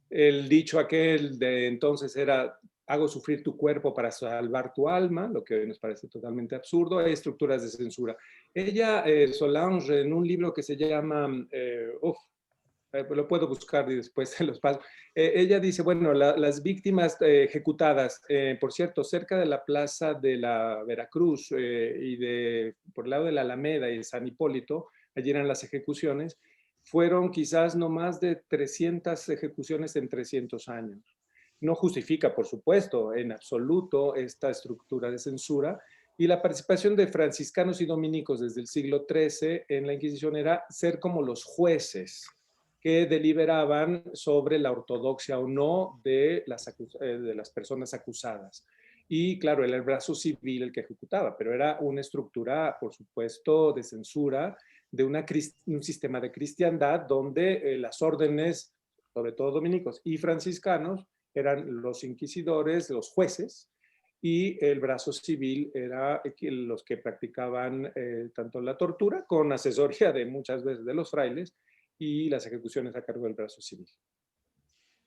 El dicho aquel de entonces era: hago sufrir tu cuerpo para salvar tu alma, lo que hoy nos parece totalmente absurdo. Hay estructuras de censura. Ella, Solange, en un libro que se llama, lo puedo buscar y después se los paso. Ella dice, bueno, las víctimas ejecutadas, por cierto, cerca de la plaza de la Veracruz y por el lado de la Alameda y San Hipólito, allí eran las ejecuciones, fueron quizás no más de 300 ejecuciones en 300 años. No justifica, por supuesto, en absoluto esta estructura de censura, y la participación de franciscanos y dominicos desde el siglo XIII en la Inquisición era ser como los jueces que deliberaban sobre la ortodoxia o no de las personas acusadas. Y claro, era el brazo civil el que ejecutaba, pero era una estructura, por supuesto, de censura, de un sistema de cristiandad donde las órdenes, sobre todo dominicos y franciscanos, eran los inquisidores, los jueces, y el brazo civil era los que practicaban tanto la tortura, con asesoría de muchas veces de los frailes, y las ejecuciones a cargo del brazo civil.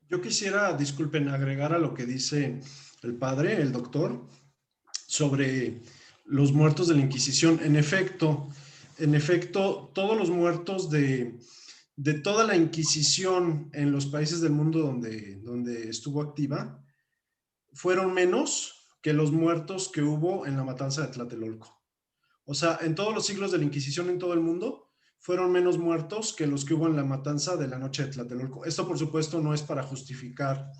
Yo quisiera, disculpen, agregar a lo que dice el padre, el doctor, sobre los muertos de la Inquisición. En efecto, todos los muertos de toda la Inquisición en los países del mundo donde estuvo activa fueron menos que los muertos que hubo en la matanza de Tlatelolco. O sea, en todos los siglos de la Inquisición en todo el mundo fueron menos muertos que los que hubo en la matanza de la noche de Tlatelolco. Esto, por supuesto, no es para justificar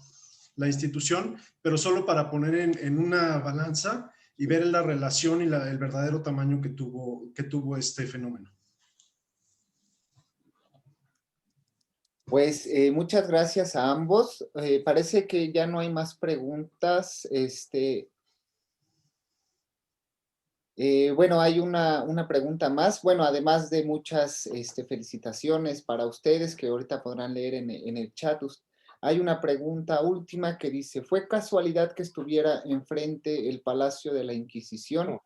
la institución, pero solo para poner en una balanza y ver la relación y el verdadero tamaño que tuvo este fenómeno. Pues muchas gracias a ambos. Parece que ya no hay más preguntas. Bueno, hay una pregunta más. Bueno, además de muchas felicitaciones para ustedes que ahorita podrán leer en el chat. Hay una pregunta última que dice, ¿fue casualidad que estuviera enfrente el Palacio de la Inquisición?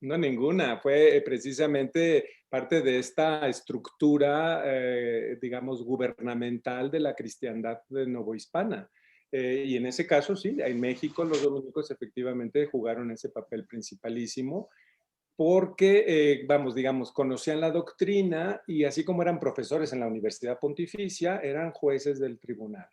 No, ninguna. Fue precisamente parte de esta estructura, digamos, gubernamental de la cristiandad novohispana. Y en ese caso, sí, en México los dominicos efectivamente jugaron ese papel principalísimo porque, vamos, digamos, conocían la doctrina y así como eran profesores en la Universidad Pontificia, eran jueces del tribunal,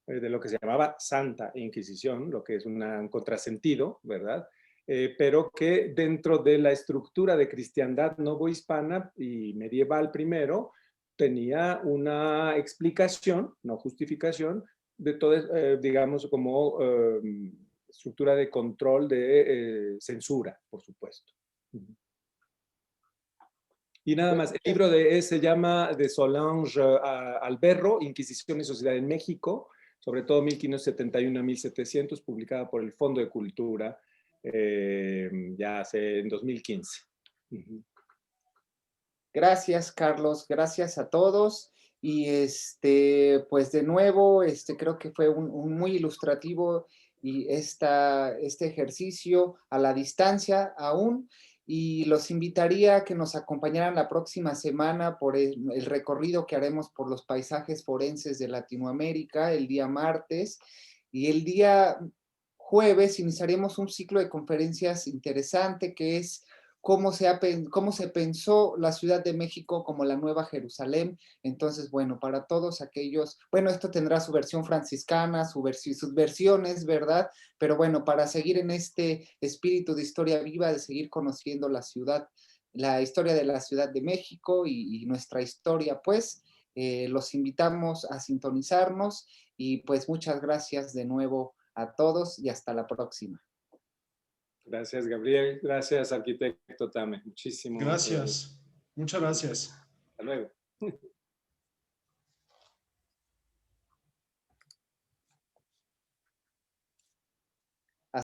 de lo que se llamaba Santa Inquisición, lo que es un contrasentido, ¿verdad? Pero que dentro de la estructura de cristiandad novohispana y medieval primero, tenía una explicación, no justificación, de todo, digamos, como estructura de control de censura, por supuesto. Y nada más, el libro se llama de Solange Alberro, Inquisición y Sociedad en México, sobre todo 1571 a 1700, publicada por el Fondo de Cultura, ya en 2015. Gracias, Carlos. Gracias a todos. Y pues de nuevo, creo que fue un muy ilustrativo y este ejercicio a la distancia aún. Y los invitaría a que nos acompañaran la próxima semana por el recorrido que haremos por los paisajes forenses de Latinoamérica el día martes. Y el día jueves iniciaremos un ciclo de conferencias interesante que es cómo se pensó la Ciudad de México como la Nueva Jerusalén. Entonces, bueno, para todos aquellos, bueno, esto tendrá su versión franciscana, sus versiones, ¿verdad? Pero bueno, para seguir en este espíritu de historia viva, de seguir conociendo la ciudad, la historia de la Ciudad de México y nuestra historia, pues, los invitamos a sintonizarnos y pues muchas gracias de nuevo a todos y hasta la próxima. Gracias, Gabriel. Gracias, arquitecto Tame. Muchísimo. Gracias. Muchas gracias. Hasta luego.